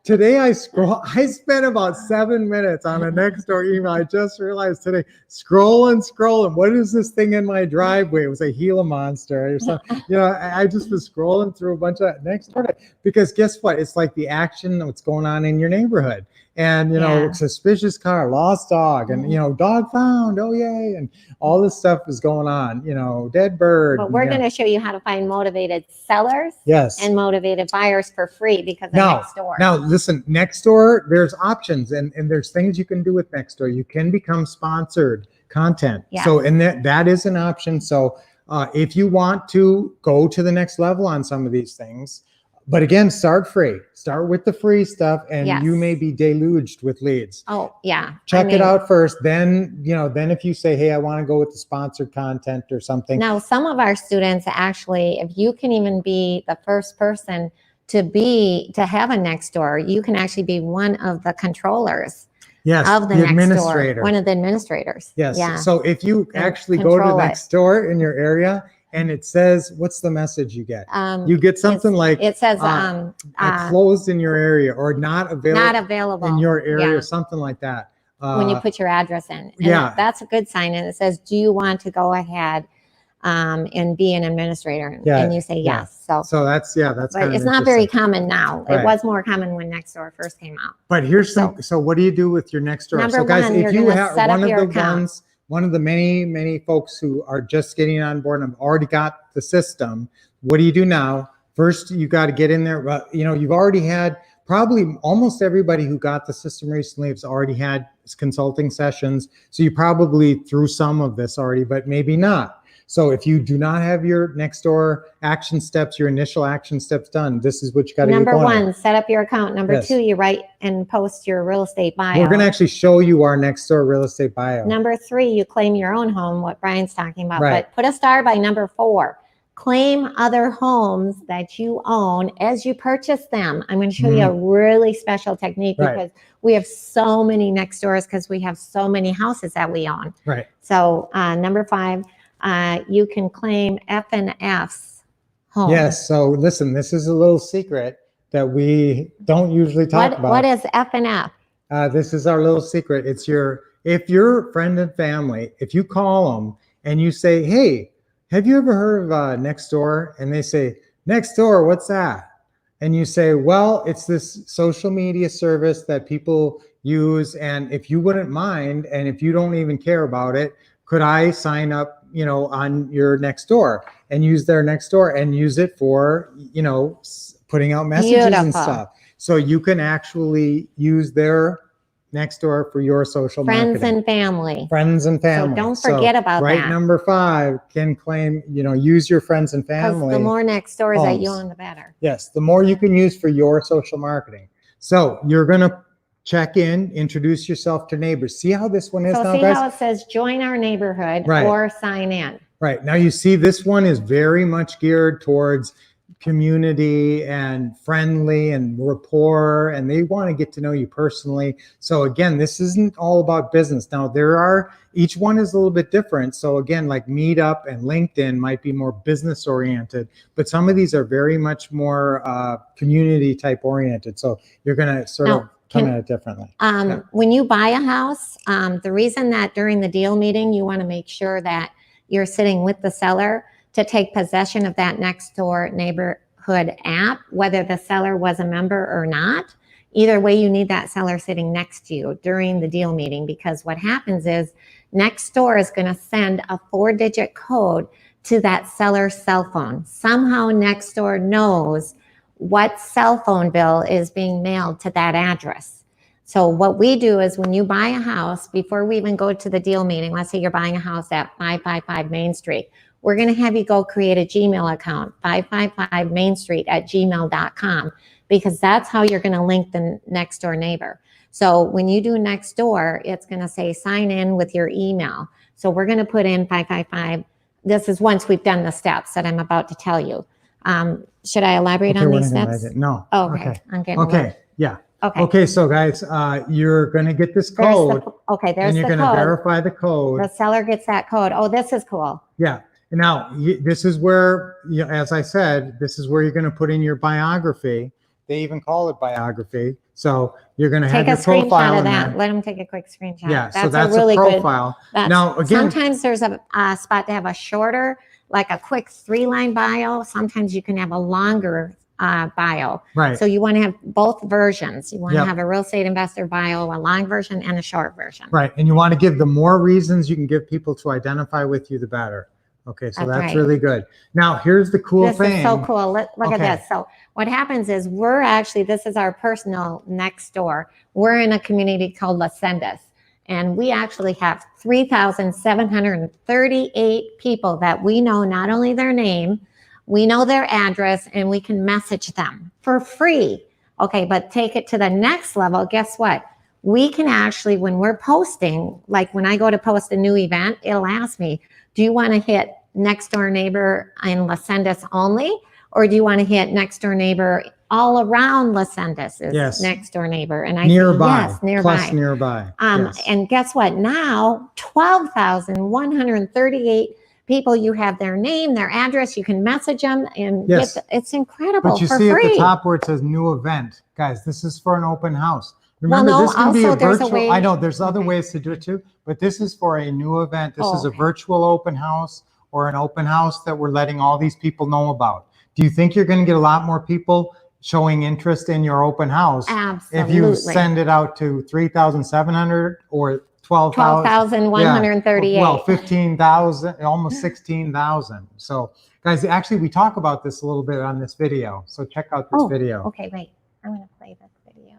Today I spent about 7 minutes on a Nextdoor email. I just realized today, scrolling. What is this thing in my driveway? It was a Gila monster or something. I just was scrolling through a bunch of Nextdoor because guess what? It's like the action, what's going on in your neighborhood. And, suspicious car, lost dog, and, dog found, oh yay. And all this stuff is going on, dead bird. But we're going to show you how to find motivated sellers and motivated buyers for free because of Nextdoor. Now, listen, Nextdoor, there's options and there's things you can do with Nextdoor. You can become sponsored content. Yes. So, and that is an option. So if you want to go to the next level on some of these things, but again, start free. Start with the free stuff, and you may be deluged with leads. Oh, yeah. Check it out first. Then, then if you say, hey, I want to go with the sponsored content or something. Now, some of our students actually, if you can even be the first person to have a Nextdoor, you can actually be one of the controllers. Yes, of the administrator. One of the administrators. Yes. Yeah. So if you actually go to Nextdoor in your area, and it says, what's the message you get? You get something like, it says closed in your area, or not available in your area, or something like that. When you put your address in. And that's a good sign. And it says, do you want to go ahead and be an administrator? And you say yes. So that's but it's not very common now. Right. It was more common when Nextdoor first came out. But here's so what do you do with your Nextdoor? So guys, if you have one of the many folks who are just getting on board and have already got the system, what do you do now? First, you got to get in there. You've already had probably almost everybody who got the system recently has already had consulting sessions. So you probably through some of this already, but maybe not. So if you do not have your Nextdoor action steps, your initial action steps done, this is what you got to do. Number 1, set up your account. Number 2, you write and post your real estate bio. We're going to actually show you our Nextdoor real estate bio. Number 3, you claim your own home, what Brian's talking about. Right. But put a star by number 4. claim other homes that you own as you purchase them. I'm going to show you a really special technique because we have so many next doors because we have so many houses that we own. Right. So number 5, you can claim F&F's home. Yes. So listen, this is a little secret that we don't usually talk about. What is F&F? This is our little secret. It's if your friend and family, if you call them and you say, hey, have you ever heard of Nextdoor? And they say, Nextdoor, what's that? And you say, well, it's this social media service that people use. And if you wouldn't mind, and if you don't even care about it, could I sign up, on your Nextdoor and use their Nextdoor and use it for, putting out messages and stuff. So you can actually use their Nextdoor for your social marketing. Friends and family. So don't forget about that. Right, number 5 can claim, use your friends and family. Because the more Nextdoors that you own, the better. Yes, the more you can use for your social marketing. So you're going to check in, introduce yourself to neighbors. See how this one is now, guys? See how it says join our neighborhood or sign in. Right. Now you see this one is very much geared towards community and friendly and rapport, and they want to get to know you personally. So again, this isn't all about business. Now each one is a little bit different. So again, like Meetup and LinkedIn might be more business oriented, but some of these are very much more community type oriented. So you're going to sort of come at it differently. When you buy a house, the reason that during the deal meeting, you want to make sure that you're sitting with the seller to take possession of that Nextdoor neighborhood app, whether the seller was a member or not. Either way, you need that seller sitting next to you during the deal meeting, because what happens is Nextdoor is going to send a 4-digit code to that seller's cell phone. Somehow Nextdoor knows what cell phone bill is being mailed to that address. So what we do is when you buy a house, before we even go to the deal meeting, let's say you're buying a house at 555 Main Street, we're going to have you go create a Gmail account, 555mainstreet@gmail.com, because that's how you're going to link the Nextdoor neighbor. So when you do Nextdoor, it's going to say sign in with your email. So we're going to put in 555. This is once we've done the steps that I'm about to tell you. Should I elaborate on these steps? No. Oh, okay. Okay. Yeah. Okay. Okay. So guys, you're going to get this code. There's and you're the going to code. verify the code. The seller gets that code. Oh, this is cool. Yeah. Now, this is where, as I said, this is where you're going to put in your biography. They even call it biography. So you're going to have your profile in there. Let them take a quick screenshot. Yeah, so that's a really profile. Now, again, sometimes there's a spot to have a shorter, like a quick 3-line bio. Sometimes you can have a longer bio. Right. So you want to have both versions. You want to have a real estate investor bio, a long version and a short version. Right. And you want to give the more reasons you can give people to identify with you, the better. Okay, so that's really good. Now, here's the cool thing. This is so cool. Look at this. So what happens is this is our personal Nextdoor. We're in a community called Las Sendas, and we actually have 3,738 people that we know not only their name, we know their address, and we can message them for free. Okay, but take it to the next level. Guess what? We can actually, when we're posting, like when I go to post a new event, it'll ask me, do you want to hit Nextdoor neighbor in Las Sendas only? Or do you want to hit Nextdoor neighbor all around Las Sendas is Nextdoor neighbor? And I nearby, yes, nearby. Plus nearby. And guess what? Now, 12,138 people, you have their name, their address, you can message them, and it's incredible. But you for see free. At the top where it says new event, guys, this is for an open house. Remember, this can be a virtual. I know there's other ways to do it too, but this is for a new event. This is a virtual open house or an open house that we're letting all these people know about. Do you think you're going to get a lot more people showing interest in your open house? Absolutely. If you send it out to 3,700 or 12,138. Well, 15,000, almost 16,000. So guys, actually we talk about this a little bit on this video. So check out this video. Okay, wait. I'm going to play this video.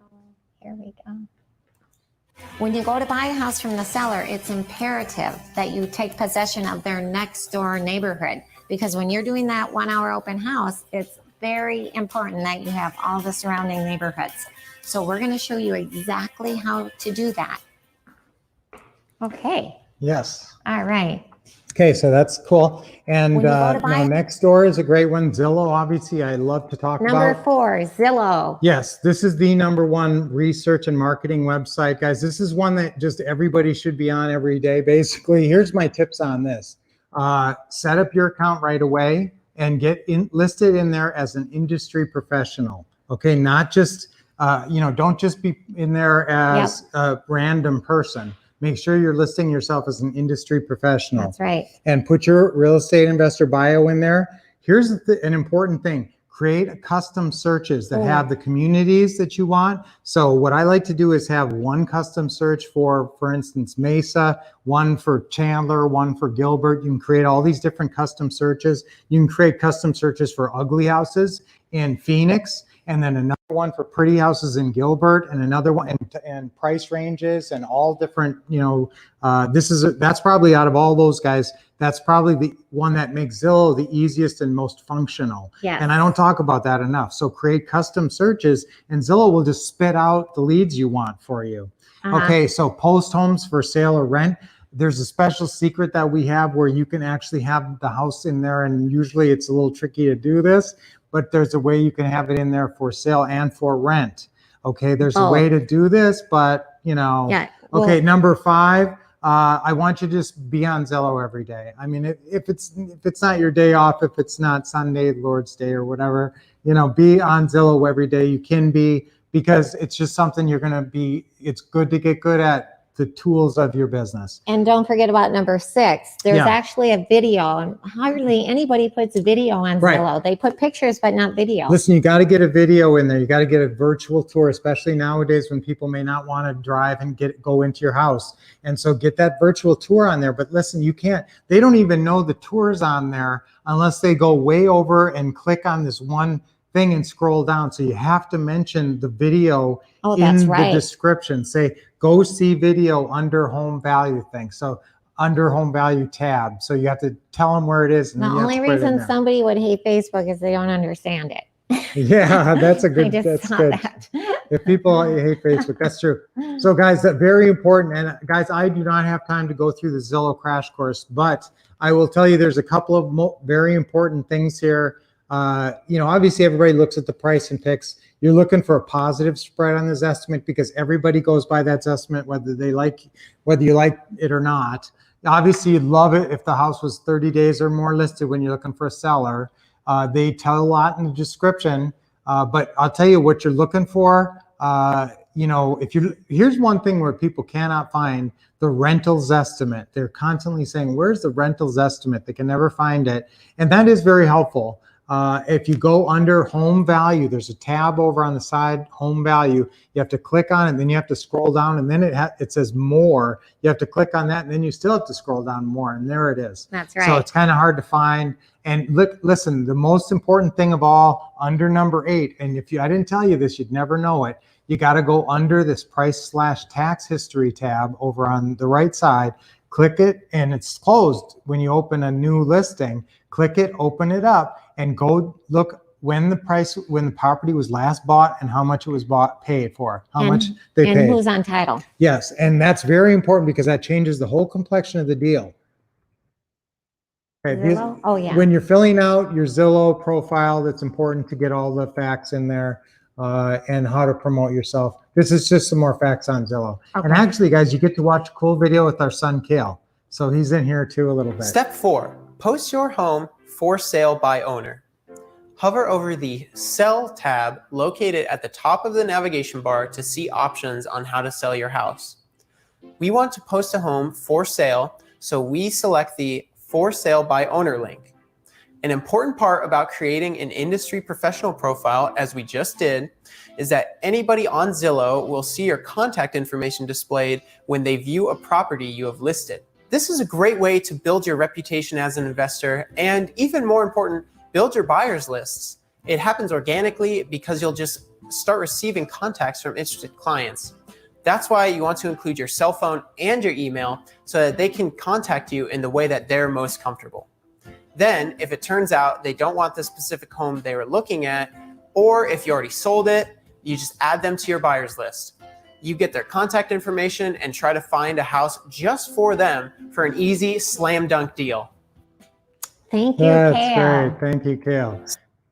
Here we go. When you go to buy a house from the seller, it's imperative that you take possession of their next door neighborhood, because when you're doing that 1 hour open house, it's very important that you have all the surrounding neighborhoods. So we're going to show you exactly how to do that. Okay. Yes. All right. Okay, so that's cool. And When you go to buy it. next door is a great one. Zillow, obviously, I love to talk Number about. 4, Zillow. Yes, this is the #1 research and marketing website, guys. This is one that just everybody should be on every day. Basically, here's my tips on this. Set up your account right away and get listed in there as an industry professional. Okay, not just, don't just be in there as a random person. Make sure you're listing yourself as an industry professional. That's right. And put your real estate investor bio in there. Here's an important thing. Create custom searches that have the communities that you want. So what I like to do is have one custom search for instance, Mesa, one for Chandler, one for Gilbert. You can create all these different custom searches. You can create custom searches for ugly houses in Phoenix, and then another one for pretty houses in Gilbert, and another one and price ranges and all different, that's probably out of all those guys, that's probably the one that makes Zillow the easiest and most functional. Yes. And I don't talk about that enough. So create custom searches and Zillow will just spit out the leads you want for you. Okay, so post homes for sale or rent. There's a special secret that we have where you can actually have the house in there, and usually it's a little tricky to do this, but there's a way you can have it in there for sale and for rent. Okay, there's a way to do this, but okay, number 5, I want you to just be on Zillow every day. I mean, if it's not your day off, if it's not Sunday, Lord's Day or whatever, be on Zillow every day. You can be, because it's just something you're going to be, it's good to get good at the tools of your business. And don't forget about number 6. There's actually a video, and hardly anybody puts a video on Zillow. They put pictures, but not video. Listen, you got to get a video in there. You got to get a virtual tour, especially nowadays when people may not want to drive and go into your house. And so get that virtual tour on there. But listen, they don't even know the tour's on there unless they go way over and click on this one thing and scroll down. So you have to mention the video in the description. Say, go see video under home value thing. So under home value tab. So you have to tell them where it is. And the only reason somebody would hate Facebook is they don't understand it. Yeah, that's a good, that's good. If people hate Facebook, that's true. So guys, that's very important. And guys, I do not have time to go through the Zillow crash course, but I will tell you there's a couple of very important things here. Obviously everybody looks at the price and picks. You're looking for a positive spread on this estimate because everybody goes by that estimate, whether you like it or not. Obviously you'd love it if the house was 30 days or more listed when you're looking for a seller. They tell a lot in the description, but I'll tell you what you're looking for. Here's one thing where people cannot find the rentals estimate. They're constantly saying, where's the rentals estimate? They can never find it. And that is very helpful. If you go under home value, there's a tab over on the side, home value. You have to click on it, then you have to scroll down, and then it says more. You have to click on that, and then you still have to scroll down more, and there it is. That's right. So it's kind of hard to find. And listen, the most important thing of all, under number 8, and I didn't tell you this, you'd never know it. You got to go under this price/tax history tab over on the right side. Click it, and it's closed when you open a new listing. Click it, open it up, and go look when the property was last bought and how much it was paid for, how much they paid. And who's on title. Yes, and that's very important because that changes the whole complexion of the deal. Okay, Zillow? Oh, yeah. When you're filling out your Zillow profile, that's important to get all the facts in there and how to promote yourself. This is just some more facts on Zillow. Okay. And actually, guys, you get to watch a cool video with our son, Kale. So he's in here too a little bit. Step 4, post your home for sale by owner. Hover over the Sell tab located at the top of the navigation bar to see options on how to sell your house. We want to post a home for sale, so we select the For Sale by Owner link. An important part about creating an industry professional profile, as we just did, is that anybody on Zillow will see your contact information displayed when they view a property you have listed. This is a great way to build your reputation as an investor, and even more important, build your buyers lists. It happens organically because you'll just start receiving contacts from interested clients. That's why you want to include your cell phone and your email so that they can contact you in the way that they're most comfortable. Then, if it turns out they don't want the specific home they were looking at, or if you already sold it, you just add them to your buyers list. you get their contact information and try to find a house just for them for an easy slam dunk deal. Thank you, That's Kale. great. Thank you, Kale.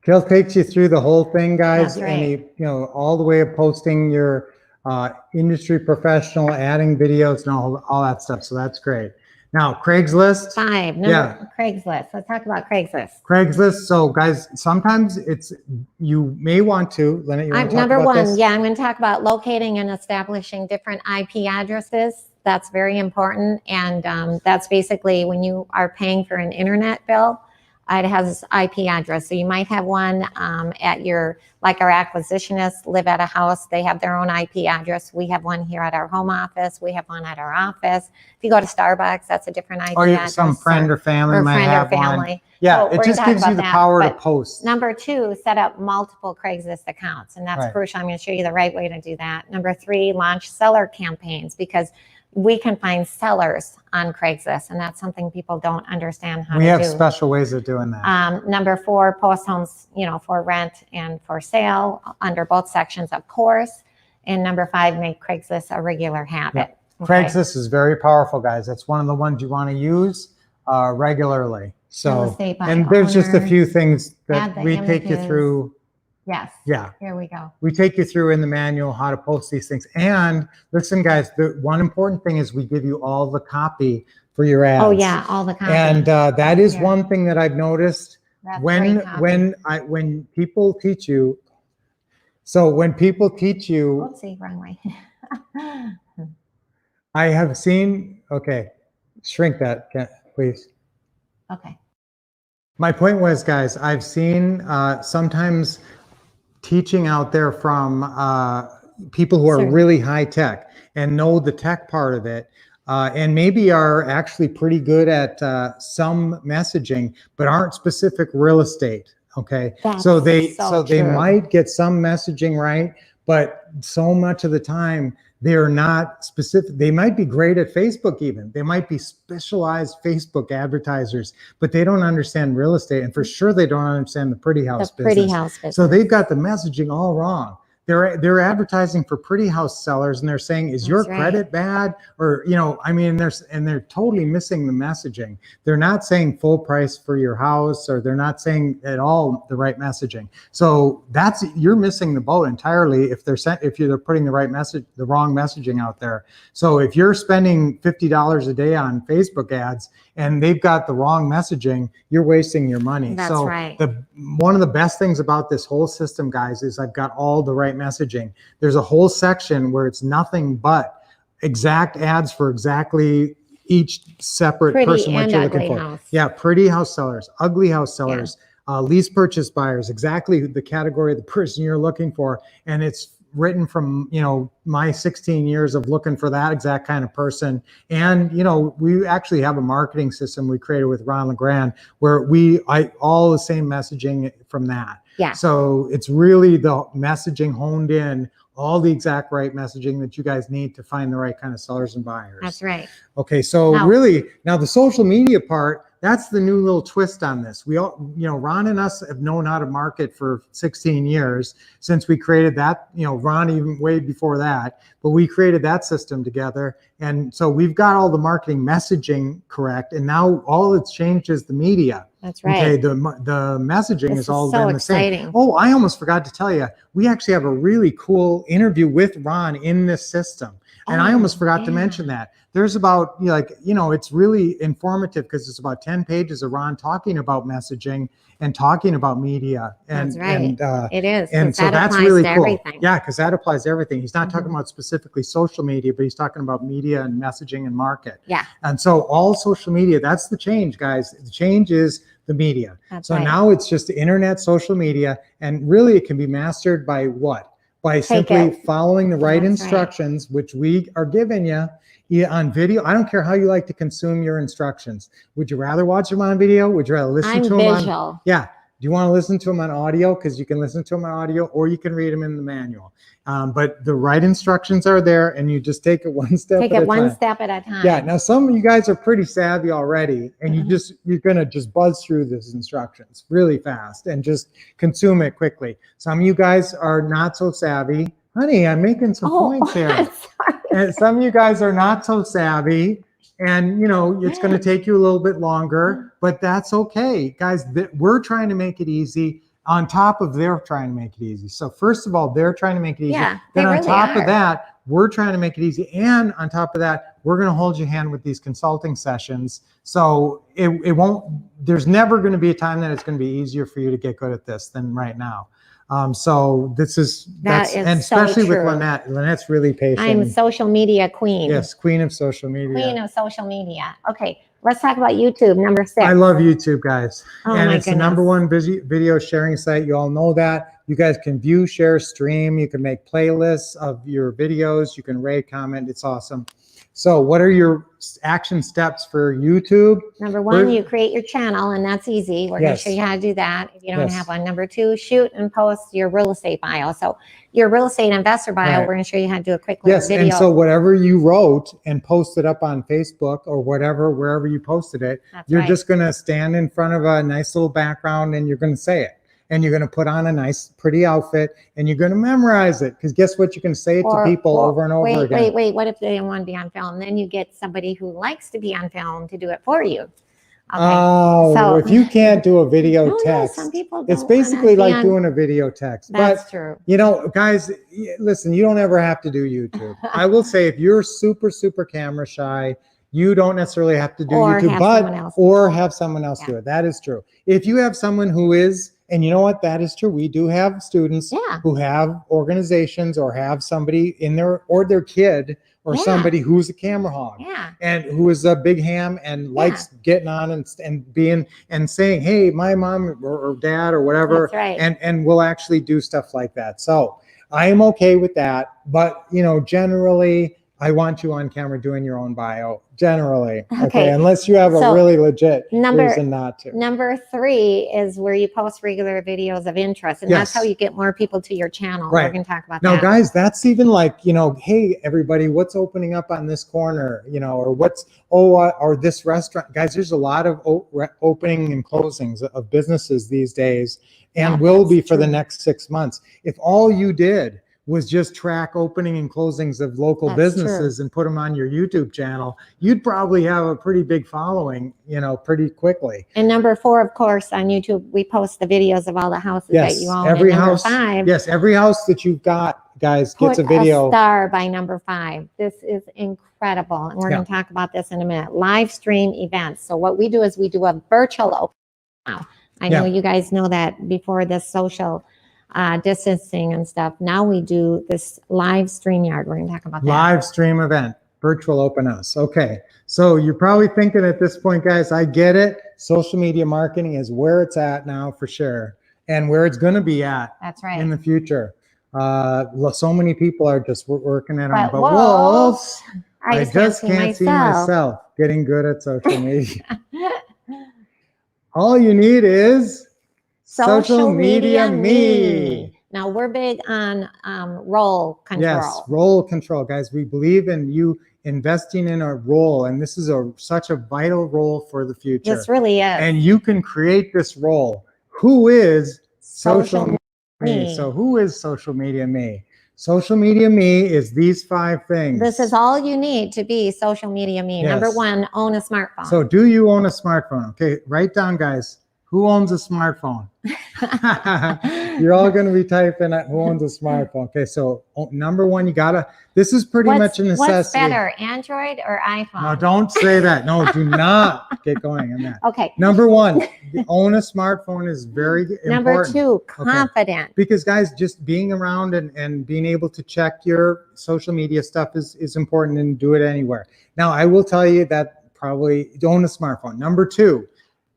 Kale takes you through the whole thing, guys, That's and he, right. all the way of posting your industry professional, adding videos, and all that stuff. So that's great. Now, Craigslist. 5. Craigslist. Let's talk about Craigslist. Craigslist. So, guys, sometimes you may want to. Lynette, you want to talk Number about 1, this? yeah, I'm going to talk about locating and establishing different IP addresses. That's very important, and that's basically when you are paying for an internet bill. It has IP address. So you might have one at your, like our acquisitionists live at a house. They have their own IP address. We have one here at our home office. We have one at our office. If you go to Starbucks, that's a different IP address. Some friend or family might have one. Yeah, So it we're just gonna gives talk you the about that, power to but post. Number 2, set up multiple Craigslist accounts. And that's Right. crucial. I'm going to show you the right way to do that. Number 3, launch seller campaigns, because we can find sellers on Craigslist, and that's something people don't understand how to do. We have special ways of doing that. Number 4, post homes, for rent and for sale under both sections, of course. And number 5, make Craigslist a regular habit. Yeah. Craigslist is very powerful, guys. It's one of the ones you want to use regularly. So, and there's just a few things that we take you through. Yes. Yeah. Here we go. We take you through in the manual how to post these things. And listen, guys, the one important thing is we give you all the copy for your ads. Oh yeah, all the copy. And that is one thing that I've noticed. That's when people teach you. So when people teach you, oopsie, wrong way. I have seen. Okay, shrink that, please. Okay. My point was, guys, I've seen sometimes teaching out there from people who are really high tech and know the tech part of it, and maybe are actually pretty good at some messaging, but aren't specific real estate. Okay, so they might get some messaging right, but so much of the time they're not specific. They might be great at Facebook even. They might be specialized Facebook advertisers, but they don't understand real estate. And for sure, they don't understand the pretty house business. So they've got the messaging all wrong. They're advertising for pretty house sellers, and they're saying, is your credit bad? Or, they're totally missing the messaging. They're not saying full price for your house, or they're not saying at all the right messaging. So you're missing the boat entirely if they're putting the wrong messaging out there. So if you're spending $50 a day on Facebook ads and they've got the wrong messaging, you're wasting your money. That's so right. One of the best things about this whole system, guys, is I've got all the right messaging. There's a whole section where it's nothing but exact ads for exactly each separate person what you're looking for. House. Yeah, pretty house sellers, ugly house sellers, lease purchase buyers, exactly the category of the person you're looking for. And it's written from, my 16 years of looking for that exact kind of person. And, we actually have a marketing system we created with Ron LeGrand where all the same messaging from that. Yeah. So it's really the messaging honed in, all the exact right messaging that you guys need to find the right kind of sellers and buyers. That's right. Okay. So now the social media part, that's the new little twist on this. We all, Ron and us have known how to market for 16 years since we created that, Ron even way before that, but we created that system together. And so we've got all the marketing messaging correct. And now all that's changed is the media. That's right. Okay, the messaging is all been the exciting. same. Oh, I almost forgot to tell you, we actually have a really cool interview with Ron in this system. And I almost forgot to mention that. There's about, it's really informative because it's about 10 pages of Ron talking about messaging and talking about media. And, that's right. It is. And so that's really cool. Everything. Yeah, because that applies to everything. He's not talking about specifically social media, but he's talking about media and messaging and market. Yeah. And so all social media, that's the change, guys. The change is the media. That's so now it's just the internet, social media, and really it can be mastered by what? By simply following the right instructions, which we are giving you on video. I don't care how you like to consume your instructions. Would you rather watch them on video? Would you rather listen to them on? Yeah. Do you want to listen to them on audio? Because you can listen to them on audio, or you can read them in the manual. But the right instructions are there, and you just take it one step at a time. Take it one step at a time. Yeah. Now, some of you guys are pretty savvy already, and you're gonna just buzz through these instructions really fast and just consume it quickly. Some of you guys are not so savvy. Honey, I'm making some points here. Sorry. And some of you guys are not so savvy, and you know it's going to take you a little bit longer, but that's okay, guys. We're trying to make it easy. On top of they're trying to make it easy. So first of all, they're trying to make it easy. Yeah, then they on really top are. of that, we're trying to make it easy. And on top of that, we're going to hold your hand with these consulting sessions. So it won't. There's never going to be a time that it's going to be easier for you to get good at this than right now. So this is That is and so especially with true. Lynette. Lynette's really patient. I'm social media queen. Yes, queen of social media. Queen of social media. Okay, let's talk about YouTube, number 6. I love YouTube, guys. Oh and my it's the goodness. #1 video sharing site. You all know that. You guys can view, share, stream. You can make playlists of your videos. You can rate, comment. It's awesome. So what are your action steps for YouTube? Number 1, you create your channel, and that's easy. We're going to show you how to do that if you don't have one. Number 2, shoot and post your real estate bio. So your real estate investor bio, we're going to show you how to do a quick little video. And so whatever you wrote and posted up on Facebook or whatever, wherever you posted it, you're just going to stand in front of a nice little background and you're going to say it. And you're going to put on a nice, pretty outfit, and you're going to memorize it. Because guess what? You can say it to people over and over again. Wait. What if they don't want to be on film? Then you get somebody who likes to be on film to do it for you. Okay. Oh, so if you can't do a video text, some people it's basically like doing a video text. That's true. You know, guys, listen, you don't ever have to do YouTube. I will say if you're super, super camera shy, you don't necessarily have to do YouTube, or have someone else do it. That is true. If you have someone who is, and you know what, that is true. We do have students who have organizations or have somebody in their, or their kid, or somebody who's a camera hog and who is a big ham and likes getting on and being and saying, hey, my mom or dad or whatever, and we'll actually do stuff like that. So I am okay with that. But, you know, generally, I want you on camera doing your own bio, generally. Okay. Unless you have a really legit reason not to. Number 3 is where you post regular videos of interest. And that's how you get more people to your channel. We're going to talk about that. Now, guys, that's even like, you know, hey, everybody, what's opening up on this corner, you know, or what's, or this restaurant. Guys, there's a lot of opening and closings of businesses these days and will be for the next 6 months. If all you did was just track opening and closings of local businesses and put them on your YouTube channel, you'd probably have a pretty big following, you know, pretty quickly. And number 4, of course, on YouTube, we post the videos of all the houses that you own. Every and house, 5, every house that you've got, guys, gets a video. Put a star by number 5. This is incredible. And we're going to talk about this in a minute. Live stream events. So what we do is we do a virtual open. Now, I know you guys know that before this social distancing and stuff. Now we do this live StreamYard. We're going to talk about that. Live stream event, virtual open house. Okay. So you're probably thinking at this point, guys, I get it. Social media marketing is where it's at now for sure. And where it's going to be at in the future. So many people are just working at it. But wolves, I just can't see myself getting good at social media. All you need is Social media me. Now we're big on role control. Yes, role control, guys. We believe in you investing in a role, and this is such a vital role for the future. This really is. And you can create this role. Who is social media me? So who is social media me? Social media me is these 5 things. This is all you need to be social media me. Number 1, own a smartphone. So do you own a smartphone? Okay, write down, guys. Who owns a smartphone? You're all going to be typing at who owns a smartphone. Okay, so number 1, you gotta. This is pretty much a necessity. What's better, Android or iPhone? No, don't say that. No, do not get going on that. Okay. Number 1, own a smartphone is very important. Number 2, confident. Okay. Because guys, just being around and being able to check your social media stuff is important, and do it anywhere. Now, I will tell you that probably own a smartphone. Number 2.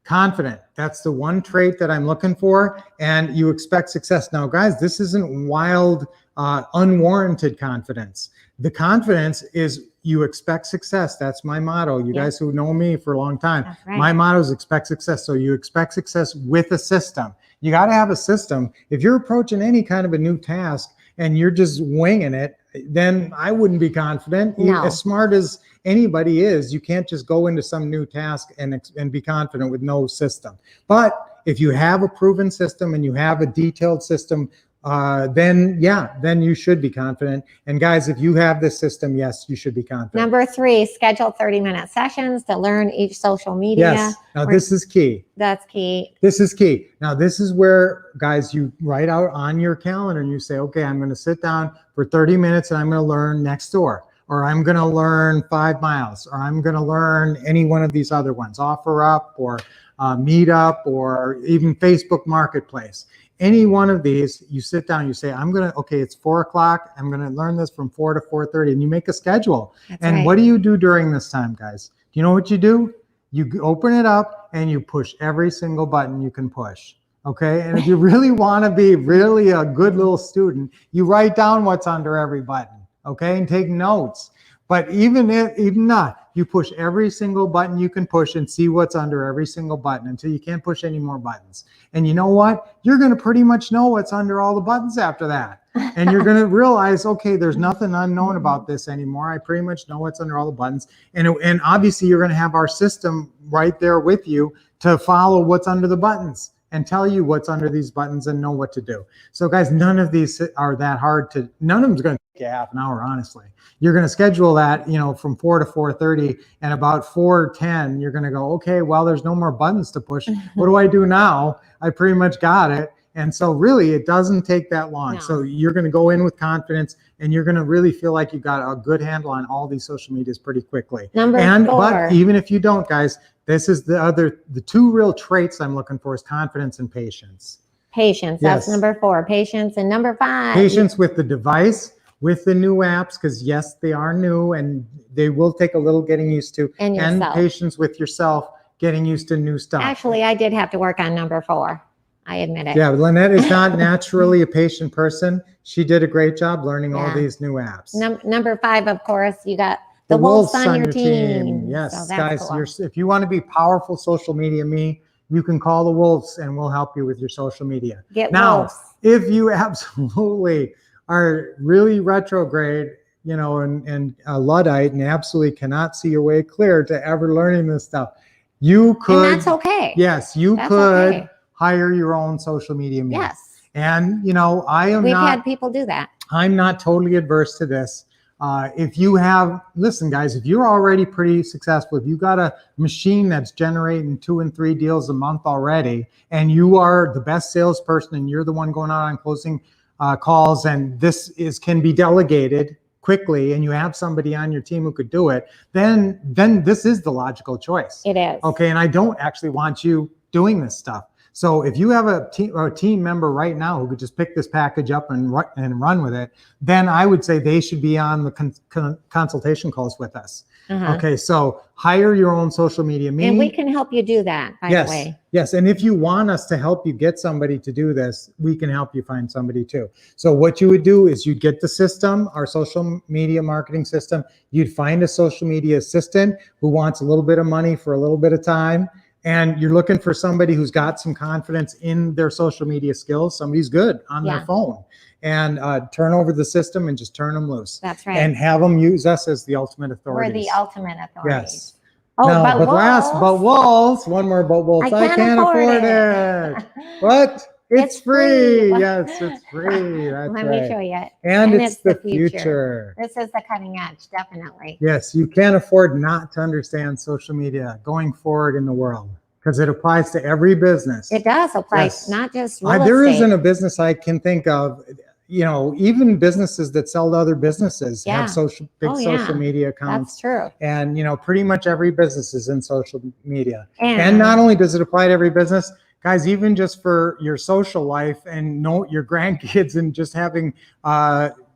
Confident. That's the one trait that I'm looking for, and you expect success. Now, guys, this isn't wild, unwarranted confidence. The confidence is you expect success. That's my motto. You guys who know me for a long time, my motto is expect success. So you expect success with a system. You got to have a system. If you're approaching any kind of a new task and you're just winging it, then I wouldn't be confident. No. As smart as anybody is, you can't just go into some new task and be confident with no system. But if you have a proven system and you have a detailed system then you should be confident. And guys, if you have this system, yes, you should be confident. Number 3, schedule 30-minute sessions to learn each social media. Yes. Now this is key. That's key. This is key. Now this is where, guys, you write out on your calendar and you say, okay, I'm going to sit down for 30 minutes and I'm going to learn Nextdoor, or I'm going to learn 5 miles, or I'm going to learn any one of these other ones, OfferUp or Meetup, or even Facebook Marketplace. Any one of these, you sit down, you say, okay, it's 4 o'clock. I'm going to learn this from 4 to 4:30, and you make a schedule. That's and right. What do you do during this time, guys? Do you know what you do? You open it up and you push every single button you can push. Okay. And if you really want to be really a good little student, you write down what's under every button. Okay. And take notes. But even not, you push every single button you can push and see what's under every single button until you can't push any more buttons. And you know what? You're going to pretty much know what's under all the buttons after that. And you're going to realize, okay, there's nothing unknown about this anymore. I pretty much know what's under all the buttons. And obviously you're going to have our system right there with you to follow what's under the buttons and tell you what's under these buttons and know what to do. So guys, none of these are that hard none of them's going to take you half an hour, honestly. You're going to schedule that, from 4 to 4:30, and about 4:10, you're going to go, okay, well, there's no more buttons to push. What do I do now? I pretty much got it. And so really, it doesn't take that long. No. So you're going to go in with confidence, and you're going to really feel like you got a good handle on all these social medias pretty quickly. Number 4. But even if you don't, guys, this is the 2 real traits I'm looking for is confidence and patience. Patience. Yes. That's number 4. Patience. And number 5. Patience with the device, with the new apps, because yes, they are new and they will take a little getting used to. And yourself. Patience with yourself, getting used to new stuff. Actually, I did have to work on number 4. I admit it. Yeah, Lynette is not naturally a patient person. She did a great job learning all these new apps. Number 5, of course, you got the wolves on your team. Yes, so guys, cool. if you want to be powerful social media me, you can call the wolves and we'll help you with your social media. Get now, wolves. if you absolutely are really retrograde, and a Luddite and absolutely cannot see your way clear to ever learning this stuff, you could. And that's okay. Yes, you That's could okay. hire your own social media me. Yes. And, We've had people do that. I'm not totally adverse to this. Listen, guys, if you're already pretty successful, if you got a machine that's generating 2 and 3 deals a month already, and you are the best salesperson and you're the one going out on closing calls, and this can be delegated quickly, and you have somebody on your team who could do it, then this is the logical choice. It is. Okay, and I don't actually want you doing this stuff. So if you have a team member right now who could just pick this package up and run with it, then I would say they should be on the consultation calls with us. Okay, so hire your own social media me. And we can help you do that, by the way. Yes, and if you want us to help you get somebody to do this, we can help you find somebody too. So what you would do is you'd get the system, our social media marketing system. You'd find a social media assistant who wants a little bit of money for a little bit of time. And you're looking for somebody who's got some confidence in their social media skills. Somebody's good on their phone. And turn over the system and just turn them loose. That's right. And have them use us as the ultimate authorities. We're the ultimate authorities. Yes. Oh, no, but wolves. One more about wolves. I can't afford it. What? It's free. Yes, it's free. That's Let right. me show you. And it's the future. This is the cutting edge, definitely. Yes, you can't afford not to understand social media going forward in the world, because it applies to every business. It does apply, Yes. not just real There estate. isn't a business I can think of, even businesses that sell to other businesses have big social media accounts. That's true. And, pretty much every business is in social media. And And not only does it apply to every business, guys, even just for your social life and your grandkids and just having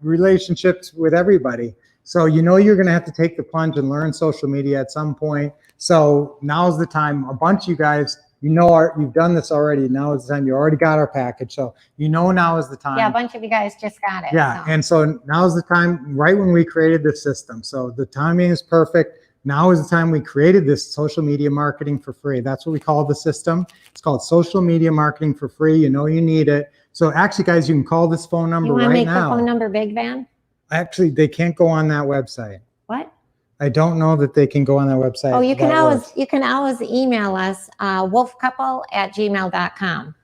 relationships with everybody. So you're going to have to take the plunge and learn social media at some point. So now's the time. A bunch of you guys, you've done this already. Now is the time. You already got our package. So now is the time. yeah, a bunch of you guys just got it. Yeah, so. and so now's the time, right when we created this system. So the timing is perfect. Now is the time we created this social media marketing for free. That's what we call the system. It's called social media marketing for free. You need it. So actually, guys, you can call this phone number You want to right make now. the phone number big, Van? Actually, they can't go on that website. What? I don't know that they can go on that website. Oh, you can That always works. email us wolfcouple@gmail.com.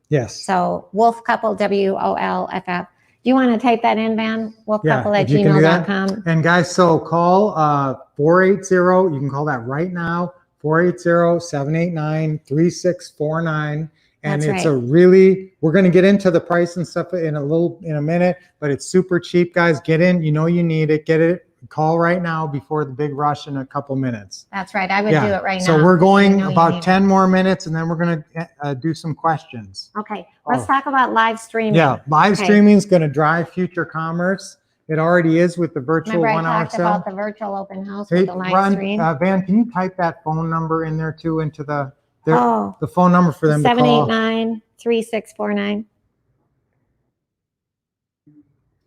Yes. So Wolf Couple, WOLFF. Do you want to type that in, Van? Wolfcouple at if you can do that. gmail.com. And guys, so call 480, you can call that right now, 480-789-3649. And That's it's right. we're going to get into the price and stuff in a minute, but it's super cheap, guys. Get in, you need it, get it. Call right now before the big rush in a couple minutes. That's right. I would do it right now. So we're going you about need 10 more minutes, and then we're going to do some questions. Okay, let's talk about live streaming. Yeah, live streaming is going to drive future commerce. It already is with the virtual Remember 1 I hour talked sale. about the virtual open house Hey, with the live stream? Van, can you type that phone number in there too into the phone number for them to call? 789-3649.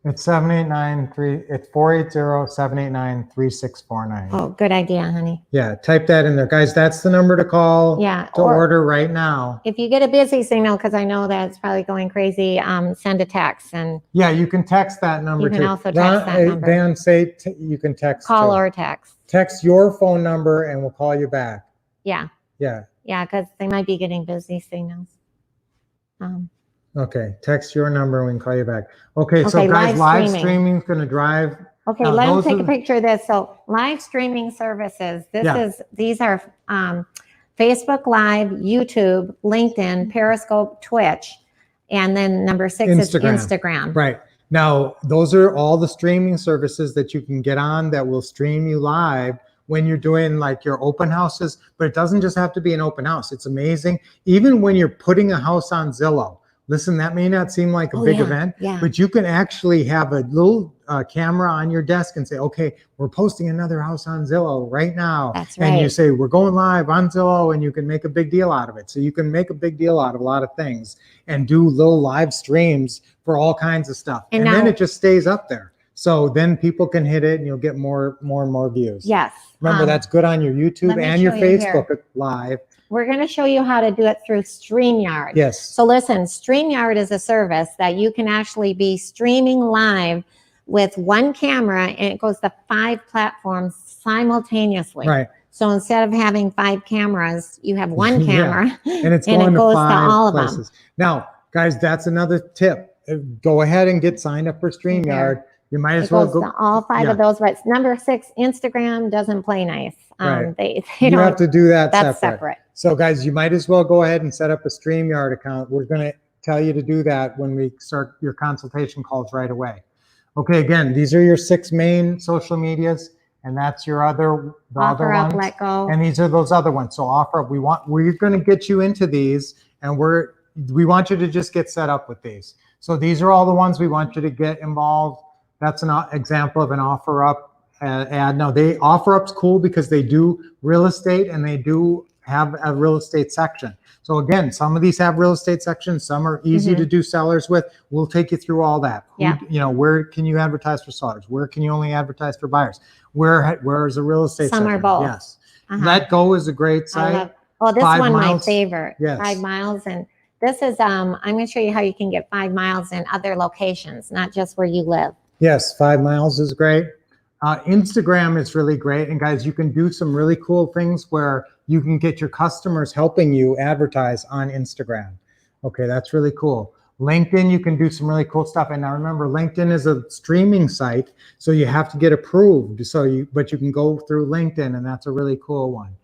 It's 480-789-3649. Oh, good idea, honey. Yeah, type that in there. Guys, that's the number to call to order right now. If you get a busy signal, because I know that it's probably going crazy, send a text. And yeah, you can text that number too. You can also text that number. Van, you can text. Call too. or text. Text your phone number and we'll call you back. Yeah. Yeah. Yeah, because they might be getting busy signals. Okay, text your number and we can call you back. Okay, so guys, live streaming is going to drive. Okay, let me take a picture of this. So live streaming services, these are Facebook Live, YouTube, LinkedIn, Periscope, Twitch, and then number 6 is Instagram. Right. Now, those are all the streaming services that you can get on that will stream you live when you're doing like your open houses, but it doesn't just have to be an open house. It's amazing. Even when you're putting a house on Zillow, listen, that may not seem like a big event, but you can actually have a little camera on your desk and say, okay, we're posting another house on Zillow right now. That's right. And you say, we're going live on Zillow, and you can make a big deal out of it. So you can make a big deal out of a lot of things and do little live streams for all kinds of stuff. And then it just stays up there. So then people can hit it and you'll get more and more views. Yes. Remember, that's good on your YouTube and your Facebook Live. We're going to show you how to do it through StreamYard. Yes. So listen, StreamYard is a service that you can actually be streaming live with one camera, and it goes to 5 platforms simultaneously. Right. So instead of having 5 cameras, you have one camera, and it goes to all of them. Now, guys, that's another tip. Go ahead and get signed up for StreamYard. You might as well go to all 5 of those. But number 6, Instagram doesn't play nice. They you don't have to do that. That's separate. So guys, you might as well go ahead and set up a StreamYard account. We're going to tell you to do that when we start your consultation calls right away. Okay, again, these are your 6 main social medias, and that's your other Offer ones. Up, Let Go. And these are those other ones. So Offer Up, we're going to get you into these, and we want you to just get set up with these. So these are all the ones we want you to get involved. That's an example of an Offer Up ad. Now, Offer Up's cool because they do real estate and they do have a real estate section. So again, some of these have real estate sections. Some are easy to do sellers with. We'll take you through all that. Yeah. Where can you advertise for sellers? Where can you only advertise for buyers? Where is a real estate section? Some are both. Yes. Let Go is a great site. This 5 one, miles. my favorite. Yes. 5 miles. And this is, I'm going to show you how you can get 5 miles in other locations, not just where you live. Yes, 5 miles is great. Instagram is really great. And guys, you can do some really cool things where you can get your customers helping you advertise on Instagram. Okay, that's really cool. LinkedIn, you can do some really cool stuff. And now remember, LinkedIn is a streaming site, so you have to get approved. But you can go through LinkedIn, and that's a really cool one.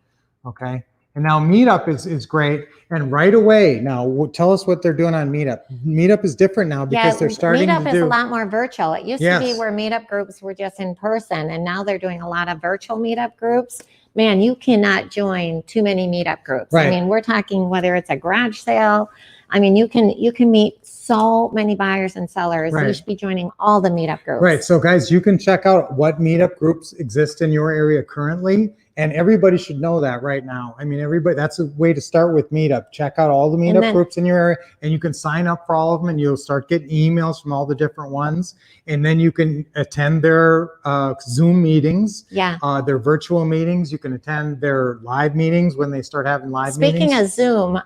Okay. And now Meetup is great. And right away, now tell us what they're doing on Meetup. Meetup is different now because they're starting Meetup to do. is a lot more virtual. It used to be where Meetup groups were just in person, and now they're doing a lot of virtual Meetup groups. Man, you cannot join too many Meetup groups. Right. I mean, we're talking whether it's a garage sale. I mean, you can meet so many buyers and sellers. Right. You should be joining all the Meetup groups. Right. So guys, you can check out what Meetup groups exist in your area currently. And everybody should know that right now. I mean, that's a way to start with Meetup. Check out all the Meetup groups in your area, and you can sign up for all of them, and you'll start getting emails from all the different ones. And then you can attend their Zoom meetings, their virtual meetings. You can attend their live meetings when they start having live meetings. Speaking of Zoom,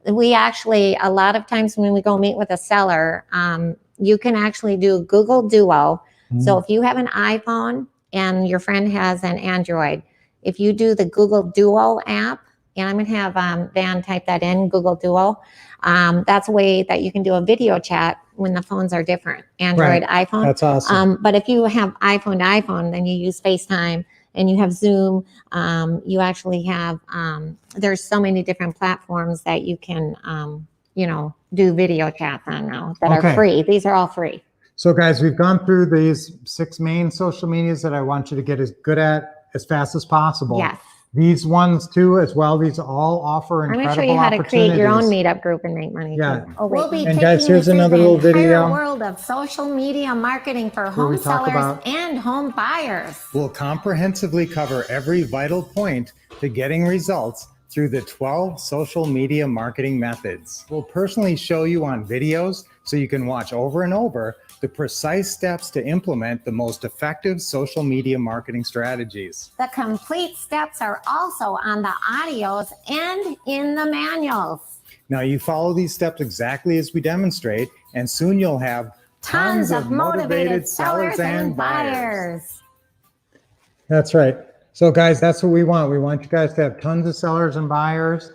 we actually, a lot of times when we go meet with a seller, you can actually do Google Duo. So if you have an iPhone and your friend has an Android, if you do the Google Duo app, And I'm going to have Van type that in, Google Duo. That's a way that you can do a video chat when the phones are different, Android, iPhone. That's awesome. But if you have iPhone to iPhone, then you use FaceTime and you have Zoom. You actually have, there's so many different platforms that you can, do video chats on now that are free. These are all free. So guys, we've gone through these 6 main social medias that I want you to get as good at as fast as possible. Yes. These ones too, as well. These all offer incredible I'm going to show you how to create your own meetup group and make money. Yeah. Too. Oh, we'll be and guys, here's another little video. World of social media marketing for home sellers and home buyers. We'll comprehensively cover every vital point to getting results through the 12 social media marketing methods. We'll personally show you on videos so you can watch over and over the precise steps to implement the most effective social media marketing strategies. The complete steps are also on the audios and in the manuals. Now you follow these steps exactly as we demonstrate, and soon you'll have tons of motivated sellers and buyers. That's right. So guys, that's what we want. We want you guys to have tons of sellers and buyers,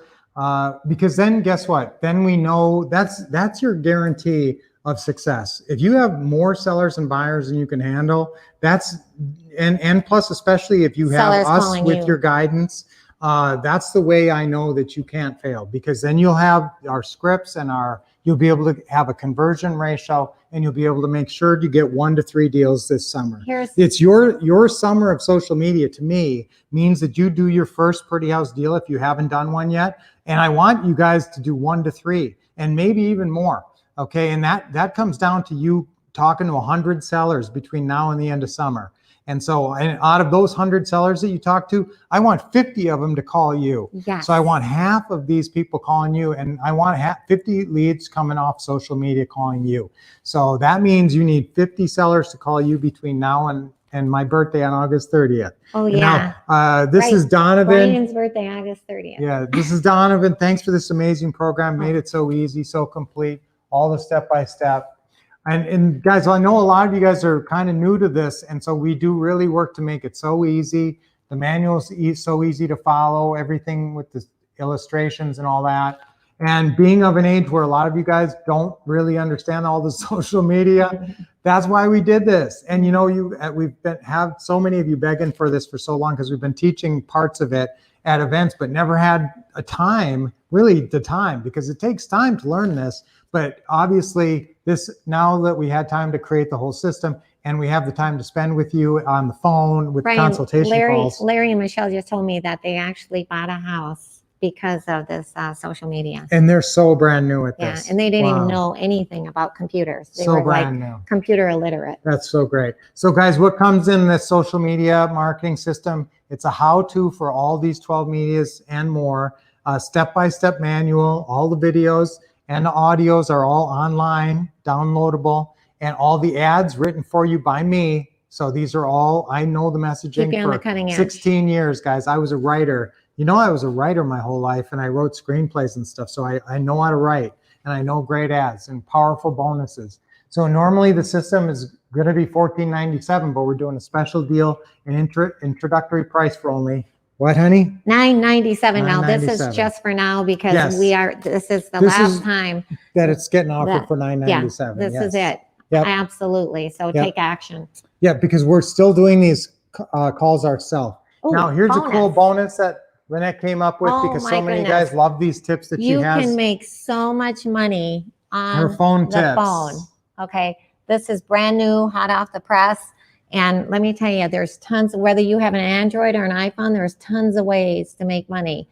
because then guess what? Then we know that's your guarantee of success. If you have more sellers and buyers than you can handle, and plus, especially if you have us with your guidance, that's the way I know that you can't fail, because then you'll have our scripts and you'll be able to have a conversion ratio, and you'll be able to make sure you get 1 to 3 deals this summer. It's your summer of social media, to me, means that you do your first Pretty House deal if you haven't done one yet. And I want you guys to do 1 to 3 and maybe even more. Okay, and that comes down to you talking to 100 sellers between now and the end of summer. And so, and out of those 100 sellers that you talk to, I want 50 of them to call you. Yes. So I want half of these people calling you, and I want 50 leads coming off social media calling you. So that means you need 50 sellers to call you between now and my birthday on August 30th. Oh, yeah. Now, this is Donovan. Brian's birthday, August 30th. Yeah, this is Donovan. Thanks for this amazing program. Made it so easy, so complete. All the step-by-step. And guys, I know a lot of you guys are kind of new to this, and so we do really work to make it so easy. The manual is so easy to follow, everything with the illustrations and all that. And being of an age where a lot of you guys don't really understand all the social media, that's why we did this. And you know, have so many of you begging for this for so long, because we've been teaching parts of it at events, but never had a time, really the time, because it takes time to learn this. But obviously, now that we had time to create the whole system, and we have the time to spend with you on the phone with consultation calls. Larry and Michelle just told me that they actually bought a house because of this social media. And they're so brand new at this. Yeah, and they didn't even know anything about computers. They were brand new. Computer illiterate. That's so great. So guys, what comes in this social media marketing system? It's a how-to for all these 12 medias and more. Step-by-step manual, all the videos and the audios are all online, downloadable, and all the ads written for you by me. So these are all, I know the messaging for 16 years, guys. I was a writer. You know, I was a writer my whole life, and I wrote screenplays and stuff. So I know how to write, and I know great ads and powerful bonuses. So normally the system is going to be $14.97, but we're doing a special deal, an introductory price for only, what, honey? $9.97 now. This is just for now, because this is the last time that it's getting offered for $9.97. This is it. Yep. Absolutely. So take action. Yeah, because we're still doing these calls ourselves. Now, here's a cool bonus that Lynette came up with, because so many guys love these tips that she has. You can make so much money on her phone the phone. Okay. This is brand new, hot off the press. And let me tell you, there's tons, whether you have an Android or an iPhone, there's tons of ways to make money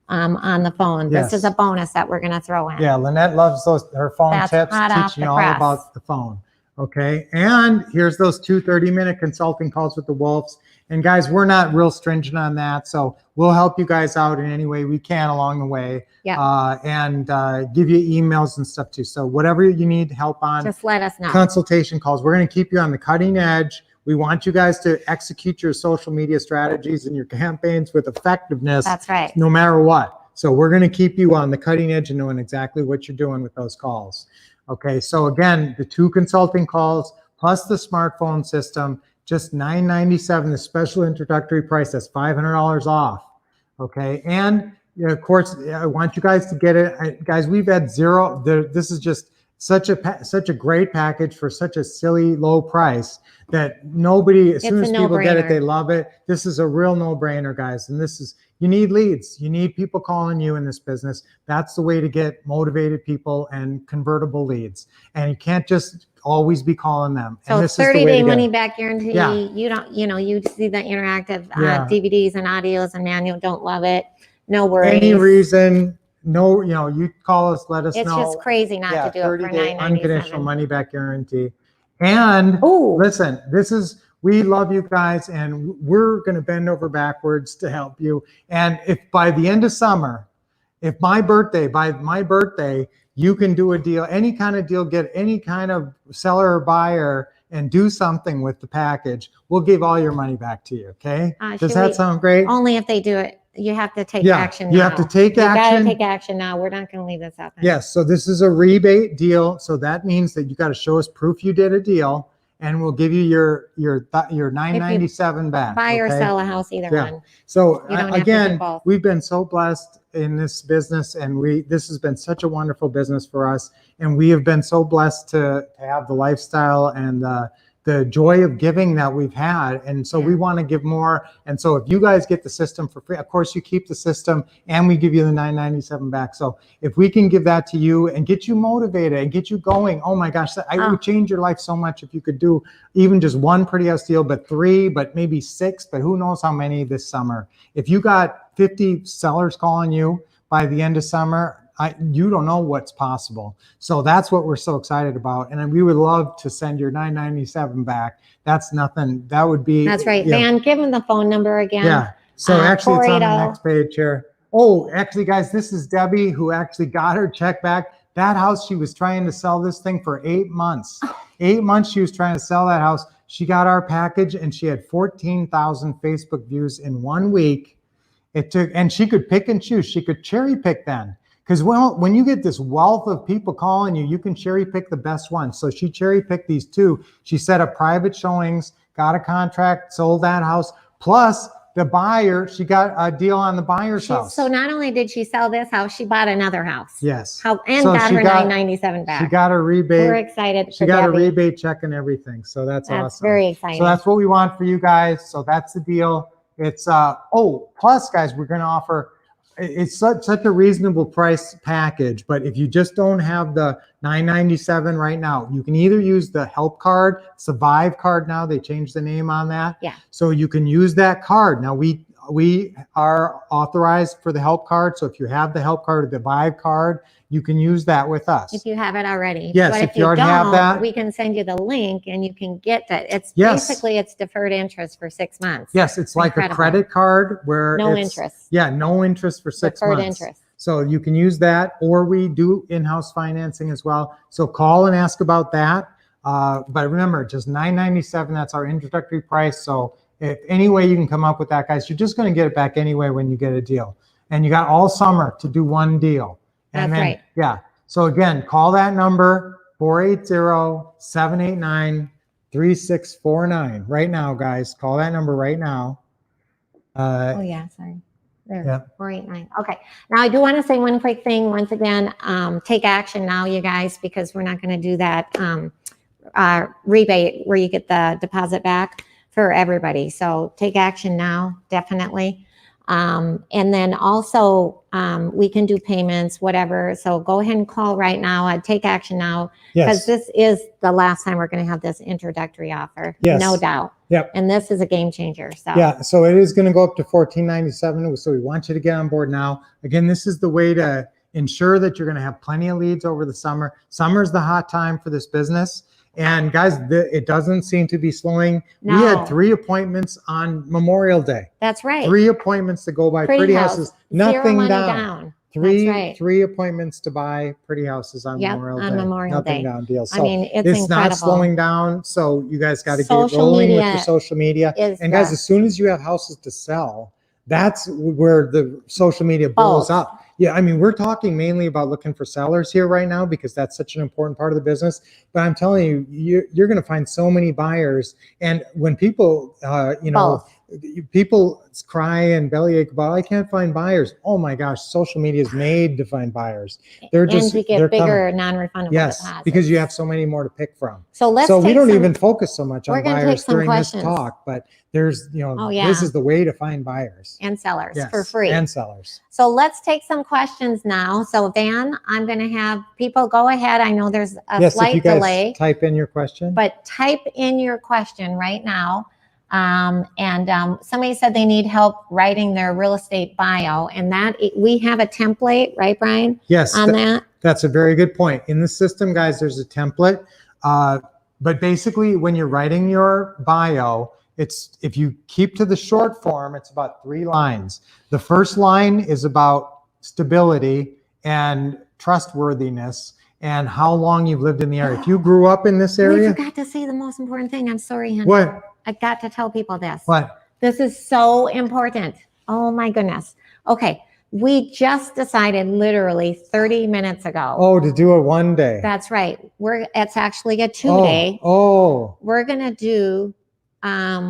on the phone. This is a bonus that we're going to throw in. Yeah, Lynette loves her phone tips, teaching you all about the phone. Okay, and here's those 2 30-minute consulting calls with the Wolves. And guys, we're not real stringent on that, so we'll help you guys out in any way we can along the way. And give you emails and stuff too. So whatever you need help on, just let us know. Consultation calls. We're going to keep you on the cutting edge. We want you guys to execute your social media strategies and your campaigns with effectiveness. That's right. No matter what. So we're going to keep you on the cutting edge and knowing exactly what you're doing with those calls. Okay, so again, the 2 consulting calls plus the smartphone system, just $9.97, the special introductory price. That's $500 off. Okay, and Yeah, of course, I want you guys to get it. Guys, we've had zero. This is just such a great package for such a silly low price that nobody, as soon as people get it, they love it. This is a real no-brainer, guys. And this is, you need leads. You need people calling you in this business. That's the way to get motivated people and convertible leads. And you can't just always be calling them. So and this 30-day money back guarantee. Yeah. You don't, you see the interactive DVDs and audios and manual, don't love it. No worries. Any reason, no, you call us, let us know. It's just crazy not to do it for $9.97. Unconditional money back guarantee. And listen, we love you guys, and we're going to bend over backwards to help you. And if by the end of summer, by my birthday, you can do a deal, any kind of deal, get any kind of seller or buyer and do something with the package, we'll give all your money back to you. Okay. Does that sound great? Only if they do it. You have to take action now. You have to take action. You got to take action now. We're not going to leave this out. Yes. So this is a rebate deal. So that means that you got to show us proof you did a deal, and we'll give you your $9.97 back. Buy or sell a house, either one. So again, we've been so blessed in this business, and this has been such a wonderful business for us, and we have been so blessed to have the lifestyle and the joy of giving that we've had. And so we want to give more. And so if you guys get the system for free, of course you keep the system, and we give you the $9.97 back. So if we can give that to you and get you motivated and get you going, oh my gosh, I would change your life so much if you could do even just one pretty house deal, but 3, but maybe 6, but who knows how many this summer. If you got 50 sellers calling you by the end of summer, you don't know what's possible. So that's what we're so excited about. And we would love to send your $9.97 back. That's nothing. That would be. That's right. Van, give them the phone number again. Yeah. So actually it's on the next page here. Oh, actually guys, this is Debbie who actually got her check back. That house, she was trying to sell this thing for 8 months. 8 months she was trying to sell that house. She got our package and she had 14,000 Facebook views in 1 week. It took, and she could pick and choose. She could cherry pick then. Because when you get this wealth of people calling you, you can cherry pick the best ones. So she cherry picked these 2. She set up private showings, got a contract, sold that house. Plus the buyer, she got a deal on the buyer's house. So not only did she sell this house, she bought another house. Yes. And so got her $9.97 back. She got a rebate. We're excited. She got a rebate check and everything. So that's awesome. That's very exciting. So that's what we want for you guys. So that's the deal. It's plus guys, we're going to offer. It's such a reasonable price package, but if you just don't have the $9.97 right now, you can either use the help card. It's the Vive card now. They changed the name on that. Yeah. So you can use that card. Now we are authorized for the help card. So if you have the help card or the Vive card, you can use that with us. If you have it already. Yes, but if you already have that, we can send you the link and you can get that. It's basically it's deferred interest for 6 months. Yes, it's like a credit card where no interest. Yeah, no interest for 6 months. Deferred interest. So you can use that, or we do in-house financing as well. So call and ask about that. But remember, just $9.97, that's our introductory price. So if any way you can come up with that, guys, you're just going to get it back anyway when you get a deal. And you got all summer to do one deal. And that's right. Yeah. So again, call that number, 480-789-3649. Right now, guys, call that number right now. Sorry. There, 489. Okay. Now I do want to say one quick thing. Once again, take action now, you guys, because we're not going to do that rebate where you get the deposit back for everybody. So take action now, definitely. And then also we can do payments, whatever. So go ahead and call right now. Take action now, because this is the last time we're going to have this introductory offer. Yes. No doubt. Yep. And this is a game changer. So yeah, so it is going to go up to $14.97. So we want you to get on board now. Again, this is the way to ensure that you're going to have plenty of leads over the summer. Summer's the hot time for this business. And guys, it doesn't seem to be slowing. No. We had 3 appointments on Memorial Day. That's right. 3 appointments to go buy pretty houses. Nothing down. Three appointments to buy pretty houses on Memorial Day. Nothing down deal. So I mean, it's not slowing down. So you guys got to get rolling with your social media. And guys, as soon as you have houses to sell, that's where the social media blows up. Yeah, I mean, we're talking mainly about looking for sellers here right now because that's such an important part of the business. But I'm telling you, you're going to find so many buyers. And when people, people cry and bellyache about, I can't find buyers. Oh my gosh, social media is made to find buyers. They're just, and you get they're bigger coming. non-refundable Yes, deposits. because you have so many more to pick from. So let's So we take don't some- even focus so much we're on gonna take buyers some during questions. this talk, but there's, you know, Oh, yeah. this is the way to find buyers. and sellers Yes, for free. and sellers. So let's take some questions now. So Van, I'm going to have people go ahead. I know there's a Yes, if slight you guys delay, type in your question. but type in your question right now. Somebody said they need help writing their real estate bio, and that we have a template, right, Brian? Yes, On that. that's a very good point. In the system, guys, there's a template. But basically, when you're writing your bio, if you keep to the short form, it's about 3 lines. The first line is about stability and trustworthiness and how long you've lived in the area. If you grew up in this We area, forgot to say the most important thing. I'm sorry, honey. what? I got to tell people this. What? This is so important. Oh my goodness. Okay. We just decided literally 30 minutes ago. Oh, to do it one day. That's right. It's actually a 2-day. Oh, We're going to do,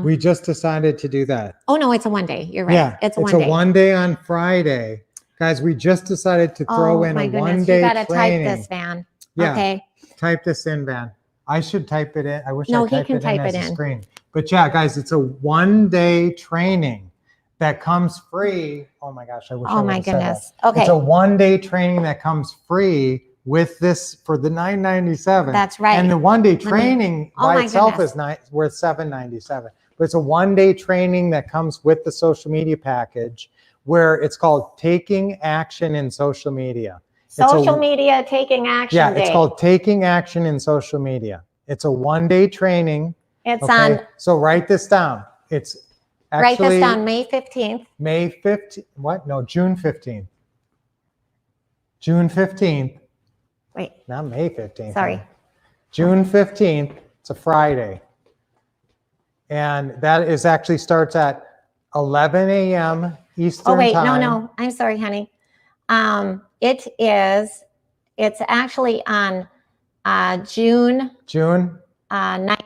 we just decided to do that. oh no, it's a 1-day. You're right. Yeah, It's a it's 1 a day. 1 day on Friday. Guys, we just decided to throw in my a goodness. 1 day You got to type training. this, Van. Yeah. Okay. Type this in, Van. I should type it in. I wish No, I he typed can it type in it as a in. screen. But yeah, guys, it's a 1 day training that comes free. Oh my gosh, I wish I Oh my would've said that. goodness. Okay. It's a 1 day training that comes free with this for the $997. That's right. And the 1 day me- training Oh by my itself goodness. is worth $797. But it's a 1 day training that comes with the social media package where it's called Taking Action in Social Media. Social media taking action Yeah, day. it's called Taking Action in Social Media. It's a 1 day training. It's Okay, on, so write this down. It's write actually this down, May 15th. May 15th. What? No, June 15th. June 15th. Wait, Not May 15th. sorry. June 15th. It's a Friday. And that is actually starts at 11 a.m. Eastern Oh, wait, time. no. I'm sorry, honey. It's actually on June June 9th.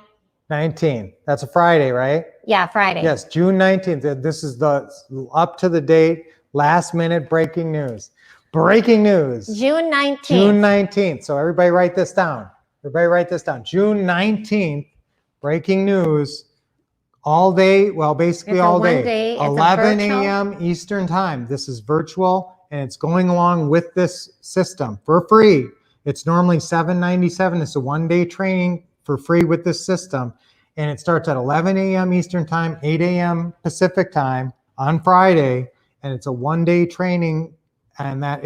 19th. That's a Friday, right? Yeah, Friday. Yes, June 19th. This is the up to the date, last minute breaking news. Breaking news. June 19th. June 19th. So everybody write this down. Everybody write this down. June 19th, breaking news. All day, well, basically It's a all 1 day. day, it's a 11 virtual. a.m. Eastern time. This is virtual and it's going along with this system for free. It's normally $797. It's a 1 day training for free with this system. And it starts at 11 a.m. Eastern time, 8 a.m. Pacific time on Friday. And it's a 1 day training. And that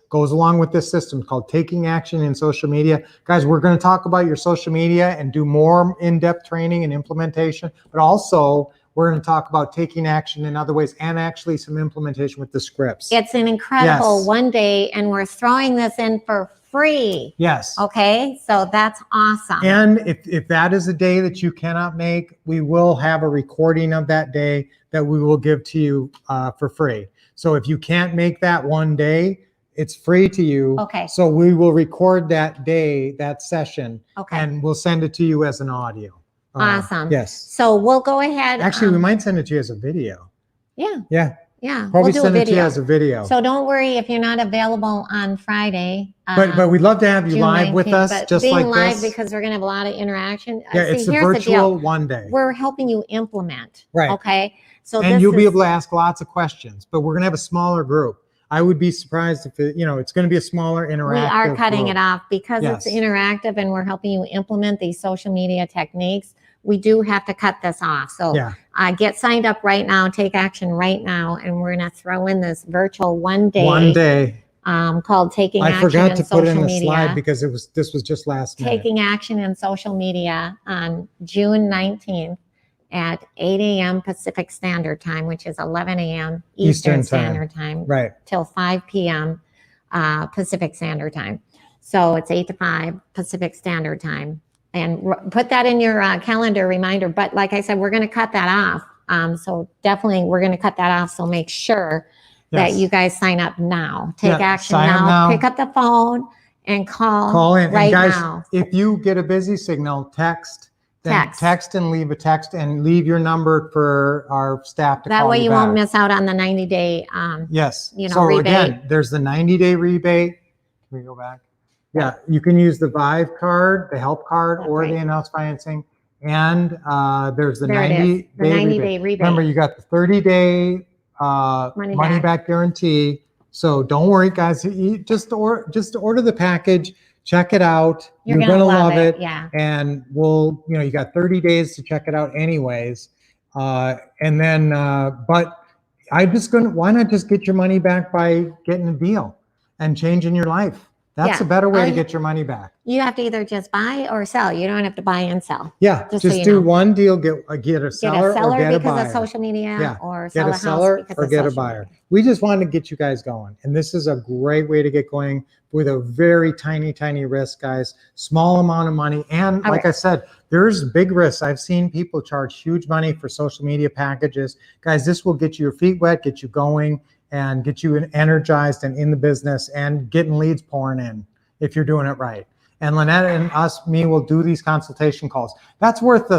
goes along with this system called Taking Action in Social Media. Guys, we're going to talk about your social media and do more in-depth training and implementation, but also we're going to talk about taking action in other ways and actually some implementation with the scripts. It's an incredible Yes. 1 day, and we're throwing this in for free. Yes. Okay, so that's awesome. And if that is a day that you cannot make, we will have a recording of that day that we will give to you for free. So if you can't make that 1 day, it's free to you. Okay. So we will record that day, that session, Okay. and we'll send it to you as an audio. Awesome. Yes. So we'll go ahead. Actually, we might send it to you as a video. Yeah, Yeah. yeah. Probably we'll do send a it to you video. as a video. So don't worry if you're not available on Friday. But we'd love to have you June live with 19th, us, but just being like live this. because we're going to have a lot of interaction. Yeah, See, it's a here's the deal. virtual 1 day. We're helping you implement. Right. Okay. So And this you'll be is- able to ask lots of questions, but we're going to have a smaller group. I would be surprised if it's going to be a smaller interactive. we are cutting group. it off because Yes. it's interactive and we're helping you implement these social media techniques. We do have to cut this off. So Yeah. get signed up right now, take action right now, and we're going to throw in this virtual 1 day, 1 day. called Taking I Action forgot in to put in Social the Media. slide because this was just last minute. Taking Action in Social Media on June 19th at 8 a.m. Pacific Standard Time, which is 11 a.m. Eastern Eastern time. Standard Time, Right. till 5 p.m. Pacific Standard Time. So it's 8 to 5 Pacific Standard Time. And put that in your calendar reminder. But like I said, we're going to cut that off. So definitely we're going to cut that off. So make sure that Yes. you guys sign up now. Take Yeah, action sign up now. now. Pick up the phone and call Call in. right And guys, now. if you get a busy signal, text then text and leave a text and leave your number for our staff to That call way you won't back. miss out on the 90-day, Yes. you know, so rebate. Again, there's the 90-day rebate. Can we go back? Yeah, you can use the Vive card, the help card, That's or right. the announced financing. And there's the There it is, the 90-day rebate. Remember, you got the 30-day money back guarantee. So don't worry, guys. You just order the package, check it out. You're gonna love it. Yeah. And you got 30 days to check it out anyways. And then, but why not just get your money back by getting a deal and changing your life? That's a better way to get your money back. You have to either just buy or sell. You don't have to buy and sell. Yeah, just do one deal, get a seller or get a buyer. Because of social media, or get sell a seller house or get a buyer. We just wanted to get you guys going. And this is a great way to get going with a very tiny, tiny risk, guys. Small amount of money. And like I said, there's big risks. I've seen people charge huge money for social media packages. Guys, this will get your feet wet, get you going, and get you energized and in the business and getting leads pouring in if you're doing it right. And Lynette and me will do these consultation calls. That's worth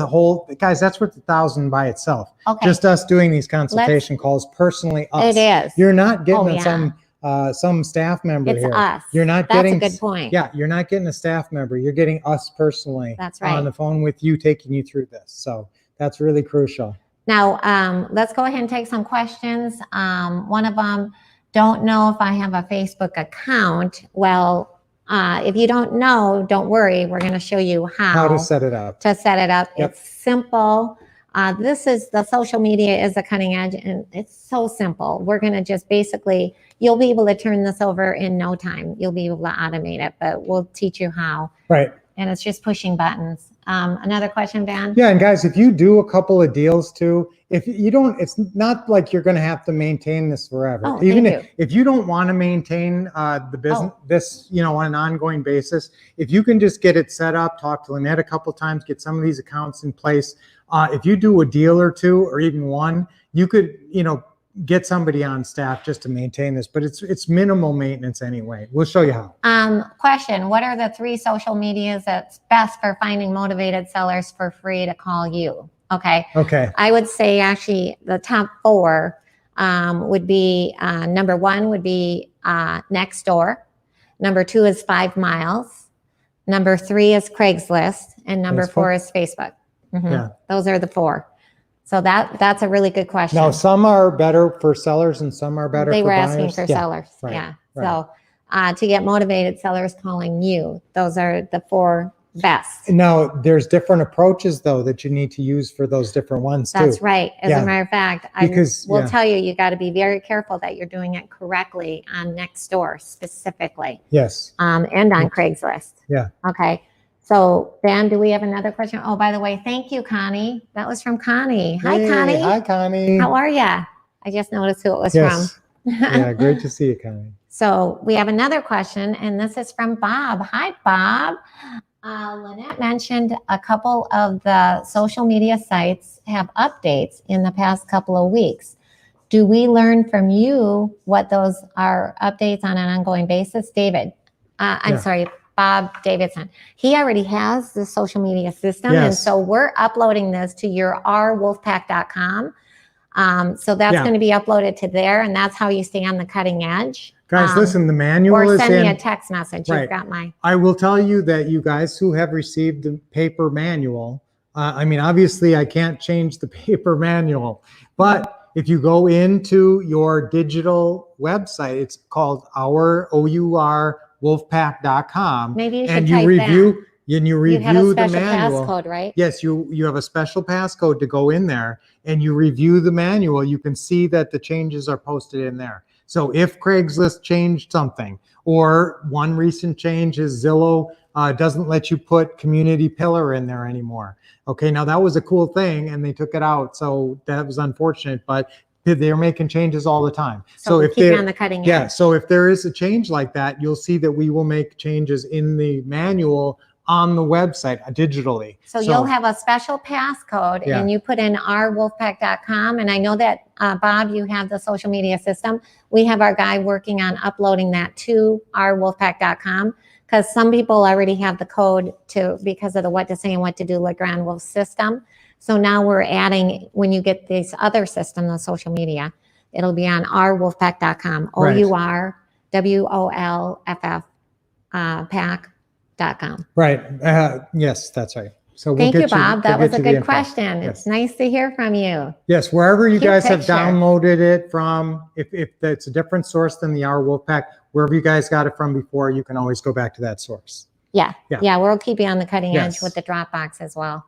guys, that's worth $1,000 by itself. Okay. Just us doing these consultation calls personally. It is. You're not getting some staff member it's here. Us. You're not That's getting a good point. Yeah, you're not getting a staff member. You're getting us personally. That's right. On the phone with you, taking you through this. So that's really crucial. Now, let's go ahead and take some questions. One of them, don't know if I have a Facebook account. Well, if you don't know, don't worry. We're going to show you how to set it up. Yep. It's simple. The social media is a cutting edge, and it's so simple. We're going to just basically, you'll be able to turn this over in no time. You'll be able to automate it, but we'll teach you how. Right. And it's just pushing buttons. Another question, Van? Yeah, and guys, if you do a couple of deals too, if you don't, it's not like you're going to have to maintain this forever. Oh, Even if you don't want to maintain the business, this, on an ongoing basis, if you can just get it set up, talk to Lynette a couple times, get some of these accounts in place. If you do a deal or two, or even one, you could, get somebody on staff just to maintain this, but it's minimal maintenance anyway. We'll show you how. Question, what are the 3 social medias that's best for finding motivated sellers for free to call you? Okay. I would say actually the top 4 would be, number 1 would be Nextdoor. Number 2 is 5 Miles. Number 3 is Craigslist. And number 4 is Facebook. Yeah. Those are the 4. So that's a really good question. Now, some are better for sellers and some are better for buyers. They were asking for sellers. Right, yeah. Right. So to get motivated sellers calling you, those are the 4 best. Now, there's different approaches, though, that you need to use for those different ones, too. That's right. As a matter of fact, I will tell you got to be very careful that you're doing it correctly on Nextdoor specifically. Yes. And on Craigslist. Yeah. Okay. So, Ben, do we have another question? Oh, by the way, thank you, Connie. That was from Connie. Hi, Connie. Hi, Connie. How are you? I just noticed who it was from. Yeah, great to see you, Connie. So we have another question, and this is from Bob. Hi, Bob. Lynette mentioned a couple of the social media sites have updates in the past couple of weeks. Do we learn from you what those are updates on an ongoing basis? David, Bob Davidson. He already has the social media system. Yes. And so we're uploading this to your rwolfpack.com. So that's going to be uploaded to there, and that's how you stay on the cutting edge. Guys, listen, the manual is in. Or send me a text message. Right. You've got my. I will tell you that you guys who have received the paper manual, obviously I can't change the paper manual, but if you go into your digital website, it's called wolfpack.com. Maybe you should and type you review that. And you review the manual. Passcode, right? Yes, you have a special passcode to go in there, and you review the manual. You can see that the changes are posted in there. So if Craigslist changed something, or one recent change is Zillow doesn't let you put community pillar in there anymore. Okay, now that was a cool thing, and they took it out, so that was unfortunate, but they're making changes all the time. So if they're on the cutting edge. Yeah, so if there is a change like that, you'll see that we will make changes in the manual on the website digitally. So you'll have a special passcode, and you put in rwolfpack.com. And I know that, Bob, you have the social media system. We have our guy working on uploading that to rwolfpack.com. because some people already have the code because of the what to say and what to do Legrand Wolf system. So now we're adding, when you get this other system, the social media, it'll be on ourwolfpack.com, OURWOLFF pack.com. Right. Yes, that's right. So Thank you, Bob. That was a good info. question. Yes. It's nice to hear from you. Yes, wherever you Cute guys have picture. downloaded it from, if it's a different source than the Our Wolf Pack, wherever you guys got it from before, you can always go back to that source. Yeah. Yeah. Yeah, we'll keep you on the cutting edge Yes. with the Dropbox as well.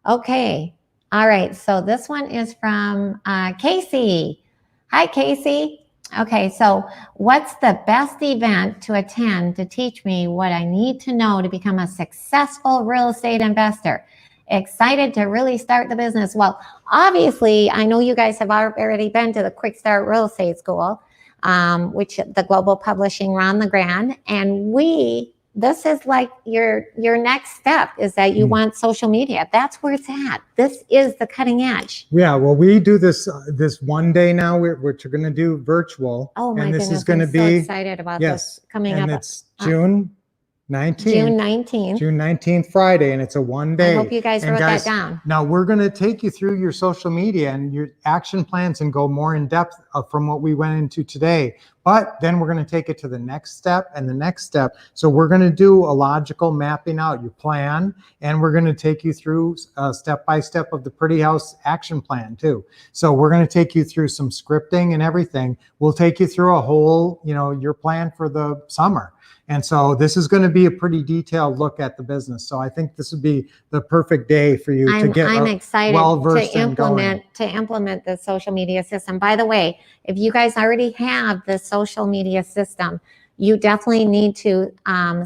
Okay. All right. So this one is from Casey. Hi, Casey. Okay. So what's the best event to attend to teach me what I need to know to become a successful real estate investor? Excited to really start the business. Well, obviously, I know you guys have already been to the Quick Start Real Estate School, which the Global Publishing Ron LeGrand, and this is like your next step is that you want social media. That's where it's at. This is the cutting edge. Yeah, well, we do this one day now, which we're going to do virtual. Oh my and this goodness, is going to I'm be so excited about this coming and up. it's June 19th. June 19th. June 19th, Friday, and it's a one day. I hope you guys wrote that down. Now we're going to take you through your social media and your action plans and go more in depth from what we went into today. But then we're going to take it to the next step and the next step. So we're going to do a logical mapping out your plan, and we're going to take you through step by step of the Pretty House action plan too. So we're going to take you through some scripting and everything. We'll take you through a whole, your plan for the summer. And so this is going to be a pretty detailed look at the business. So I think this would be the perfect day for you to get I'm excited well-versed to implement the social media system. By the way, if you guys already have the social media system, you definitely need to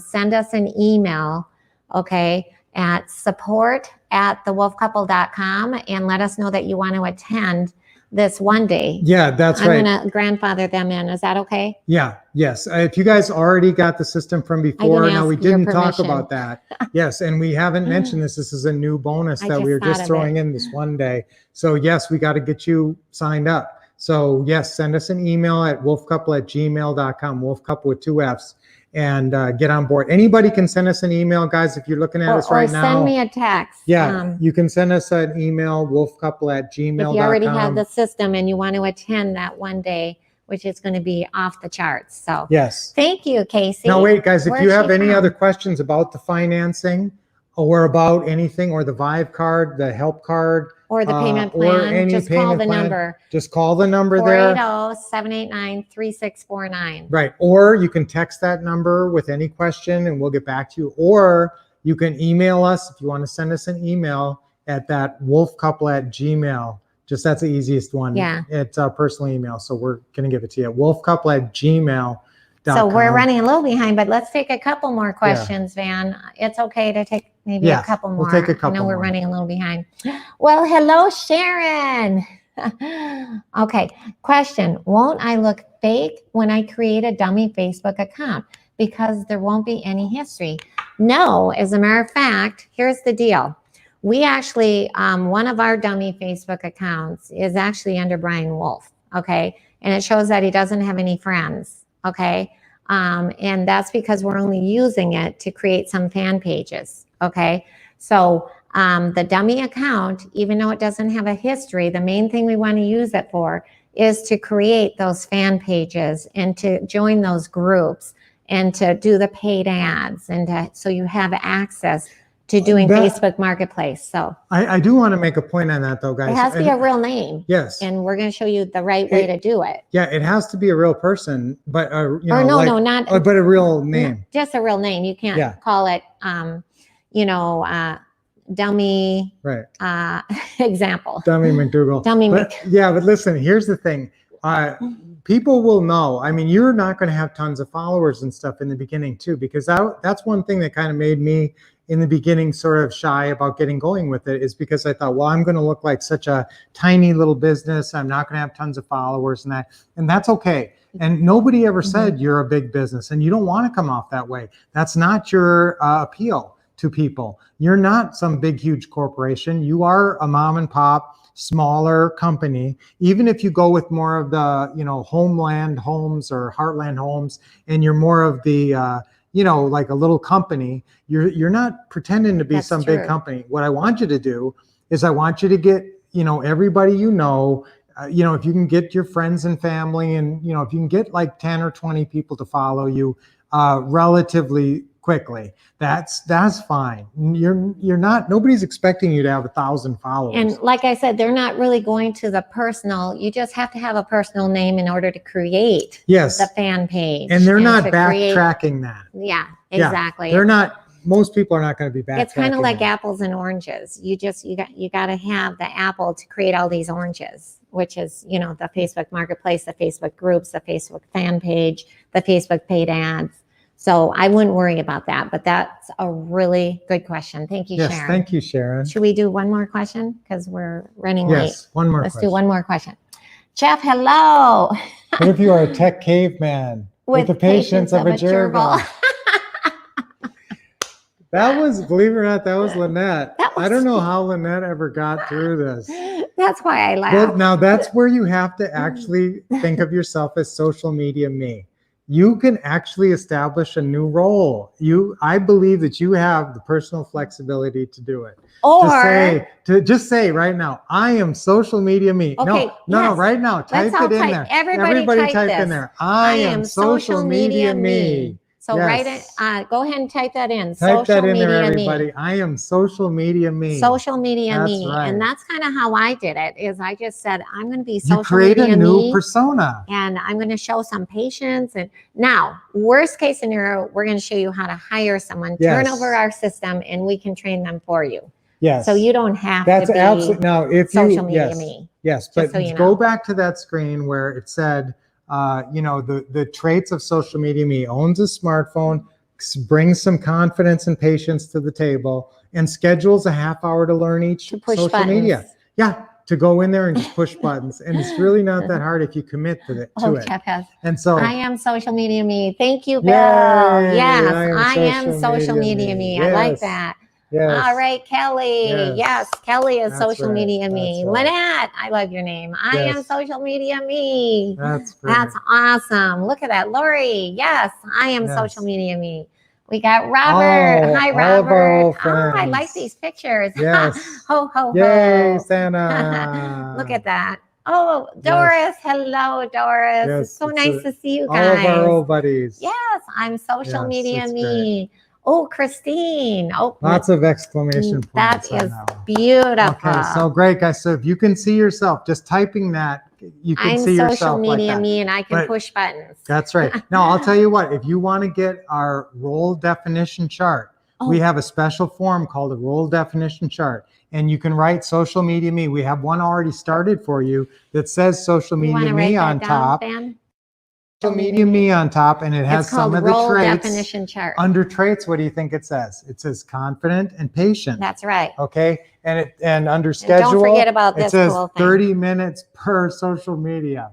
send us an email, okay, at support@thewolfcouple.com and let us know that you want to attend this one day. Yeah, that's right. I'm going to grandfather them in. Is that okay? Yeah, yes. If you guys already got the system from before, now we didn't talk about that. Yes, and we haven't mentioned this. This is a new bonus that we were just throwing in this one day. So yes, we got to get you signed up. So yes, send us an email at wolfcouple@gmail.com, wolfcouple with 2 F's, and get on board. Anybody can send us an email, guys, if you're looking at us right now. Or send me a text. Yeah, you can send us an email, wolfcouple@gmail.com. If you already have the system and you want to attend that one day, which is going to be off the charts. So yes. Thank you, Casey. Now wait, guys, if Where's you have she any from? other questions about the financing or about anything, or the Vive card, the help card, or the payment or plan, any just call payment the plan, number. just call the number there. 480-789-3649. Right. Or you can text that number with any question and we'll get back to you. Or you can email us if you want to send us an email at that wolfcouple@gmail. Just that's the easiest one. Yeah. It's our personal email. So we're going to give it to you. wolfcouple@gmail.com. So we're running a little behind, but let's take a couple more questions, Van. It's okay to take maybe a couple more. We'll take a couple I know we're more. running a little behind. Well, hello, Sharon. Okay, question. Won't I look fake when I create a dummy Facebook account because there won't be any history? No, as a matter of fact, here's the deal. We actually, one of our dummy Facebook accounts is actually under Brian Wolf, okay? And it shows that he doesn't have any friends, okay? And that's because we're only using it to create some fan pages, okay? So the dummy account, even though it doesn't have a history, the main thing we want to use it for is to create those fan pages and to join those groups and to do the paid ads and so you have access to doing Facebook Marketplace. So I do want to make a point on that though, guys. It has to be a real name. Yes. And we're going to show you the right way to do it. Yeah, it has to be a real person, but but a real name. Just a real name. You can't call it, dummy example. Dummy McDougal. But listen, here's the thing. People will know. I mean, you're not going to have tons of followers and stuff in the beginning too, because that's one thing that kind of made me in the beginning sort of shy about getting going with it, is because I thought, well, I'm going to look like such a tiny little business. I'm not going to have tons of followers and that's okay. And nobody ever said you're a big business, and you don't want to come off that way. That's not your appeal to people. You're not some big, huge corporation. You are a mom and pop, smaller company. Even if you go with more of the, Homeland Homes or Heartland Homes, and you're more of the, like a little company. You're not pretending to be That's some true. big company. What I want you to do is I want you to get, everybody, if you can get your friends and family, and, if you can get like 10 or 20 people to follow you relatively quickly, that's fine. Nobody's expecting you to have 1,000 followers. And like I said, they're not really going to the personal. You just have to have a personal name in order to create the fan page. And they're not backtracking that. Yeah, exactly. They're not. Most people are not going to be backtracking. It's kind of like apples and oranges. You got to have the apple to create all these oranges, which is, the Facebook Marketplace, the Facebook groups, the Facebook fan page, the Facebook paid ads. So I wouldn't worry about that, but that's a really good question. Thank you, Sharon. Yes, thank you, Sharon. Should we do one more question? Because we're running late. Yes, one more Let's question. do one more question. Jeff, hello. What if you are a tech caveman with the patience of a gerbil? That was, believe it or not, that was Lynette. I don't know how Lynette ever got through this. That's why I laughed. Well, now that's where you have to actually think of yourself as social media me. You can actually establish a new role. I believe that you have the personal flexibility to do it. Or to just say right now, I am social media me. Okay, no, right now, type it in there. Everybody type in there. I am social media me. So Yes. write it. Go ahead and type that in. Type that in there, media everybody. me. I am social media me. Social media That's me. right. And that's kind of how I did it. Is I just said I'm going to be You social create media a new me, persona. and I'm going to show some patience. And now, worst case scenario, we're going to show you how to hire someone, turn Yes. over our system, and we can train them for you. Yes. So you don't have That's to be absolutely now. If social you media me. Yes, Just but so you go know. back to that screen where it said, the traits of social media me: owns a smartphone, brings some confidence and patience to the table, and schedules a half hour to learn each To push social buttons. media. Yeah, to go in there and just push buttons, and it's really not that hard if you commit to it. Jeff has. And so I am social media me. Thank you, Bill. Yay, Yes, I am social media me. Yes. I like that. yes, All right, Kelly. Yes, Kelly is That's social right. media me. That's right. Lynette, I love your name. I am Yes. social media me. that's great. That's awesome. Look at that. Lori, yes, I am Yes. social media me. We got Robert. Hi, all of our Robert. old I like friends. these pictures. Yes. Ho, ho, Yay, ho. Santa. Look at that. Oh, Doris. Hello, Doris. Yes, It's so it's nice to see you all guys. of our old buddies. Yes, I'm social Yes, media it's me. Oh, Christine. Oh, Lots of exclamation that points. I is know. beautiful. Okay, so great, guys. So if you can see yourself, just typing that, you can I'm see social yourself like media that. me, and I can But- push buttons. That's right. Now, I'll tell you what, if you want to get our role definition chart, we Oh. have a special form called a role definition chart. And you can write social media me. We have one already started for you that says social You want media to write me that on down, top. Ben? Social media me on top, and it has It's called some of the role traits. definition chart. Under traits, what do you think it says? It says confident and patient. That's right. Okay, and under And schedule, don't forget about it this says cool thing. 30 minutes per social media.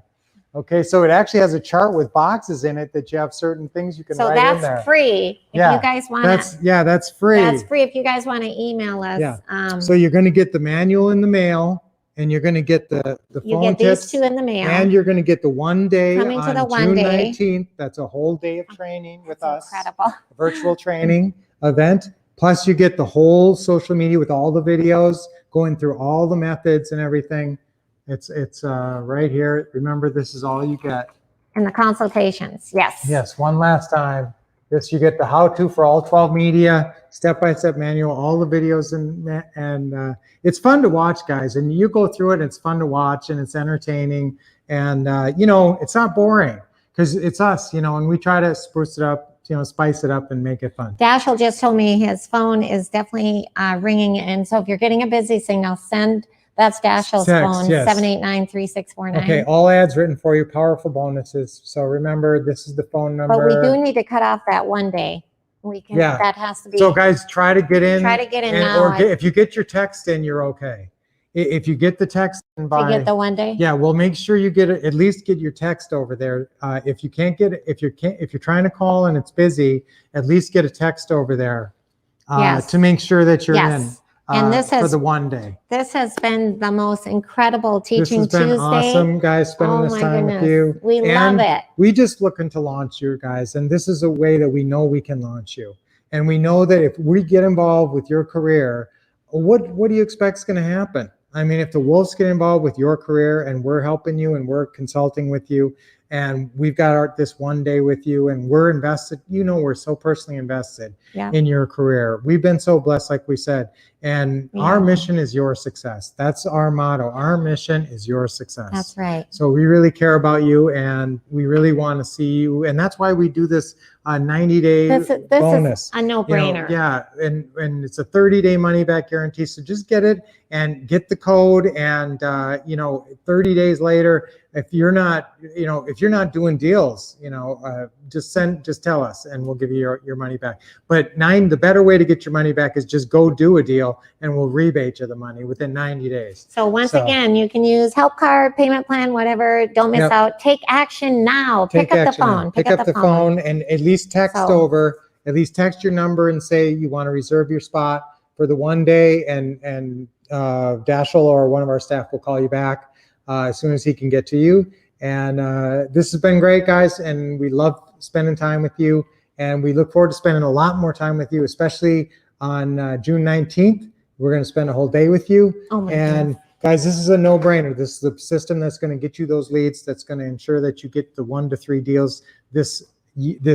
Okay, so it actually has a chart with boxes in it that you have certain things you can So write in there. that's free. If Yeah, you guys want That's to, that's free. that's free. If you guys want to email us, Yeah. So you're going to get the manual in the mail, and you're going to get the you phone get these tips, two in the mail. and you're going to get the one day Coming to on the one June day. 19th. That's a whole day of training with That's us. incredible. A virtual training event. Plus, you get the whole social media with all the videos, going through all the methods and everything. It's right here. Remember, this is all you get. And the consultations, yes. Yes, one last time. Yes, you get the how-to for all 12 media, step-by-step manual, all the videos, and it's fun to watch, guys. And you go through it, and it's fun to watch, and it's entertaining, and it's not boring because it's us, and we try to spruce it up, spice it up, and make it fun. Dashel just told me his phone is definitely ringing, and so if you're getting a busy signal, that's Dashel's Text, phone, yes. 789-3649. Okay, all ads written for you, powerful bonuses. So remember, this is the phone number. But we do need to cut off that one day. We can. Yeah. That has to be. So guys, try to get in. Try to get in now. Or if you get your text in, you're okay. If you get the text in to get the one day. yeah, well, make sure you get it. At least get your text over there. If you can't get it, if you're trying to call and it's busy, at least get a text over there Yes. to make sure that you're Yes. in. And this for has- the one day. This has been the most incredible This Teaching has been Tuesday. awesome, guys, spending Oh this my time with goodness. you. We And love it. we just looking to launch you guys, and this is a way that we know we can launch you. And we know that if we get involved with your career, what do you expect is going to happen? I mean, if the Wolves get involved with your career and we're helping you and we're consulting with you and we've got this one day with you and we're invested, we're so personally invested in your career. We've been so blessed, like we said, and our mission is your success. That's our motto. Our mission is your success. That's right. So we really care about you and we really want to see you. And that's why we do this 90-day This bonus. is a no-brainer. And it's a 30-day money back guarantee. So just get it and get the code. And 30 days later, if you're not doing deals, just tell us and we'll give you your money back. But the better way to get your money back is just go do a deal and we'll rebate you the money within 90 days. So once again, you can use help card, payment plan, whatever. Don't miss out. Take action now. Pick up the phone. Pick up the phone and at least text at least text your number and say you want to reserve your spot for the one day, and Dashel or one of our staff will call you back as soon as he can get to you. And this has been great, guys, and we love spending time with you, and we look forward to spending a lot more time with you, especially on June 19th. We're going to spend a whole day with you. Oh my goodness. Guys, this is a no-brainer. This is the system that's going to get you those leads, that's going to ensure that you get the 1 to 3 deals this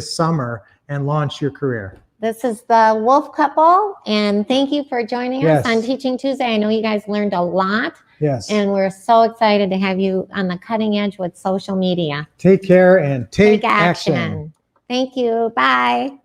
summer and launch your career. This is the Wolf couple, and thank you for joining us on Teaching Tuesday. I know you guys learned a lot. Yes. And we're so excited to have you on the cutting edge with social media. Take care and take action. Thank you. Bye.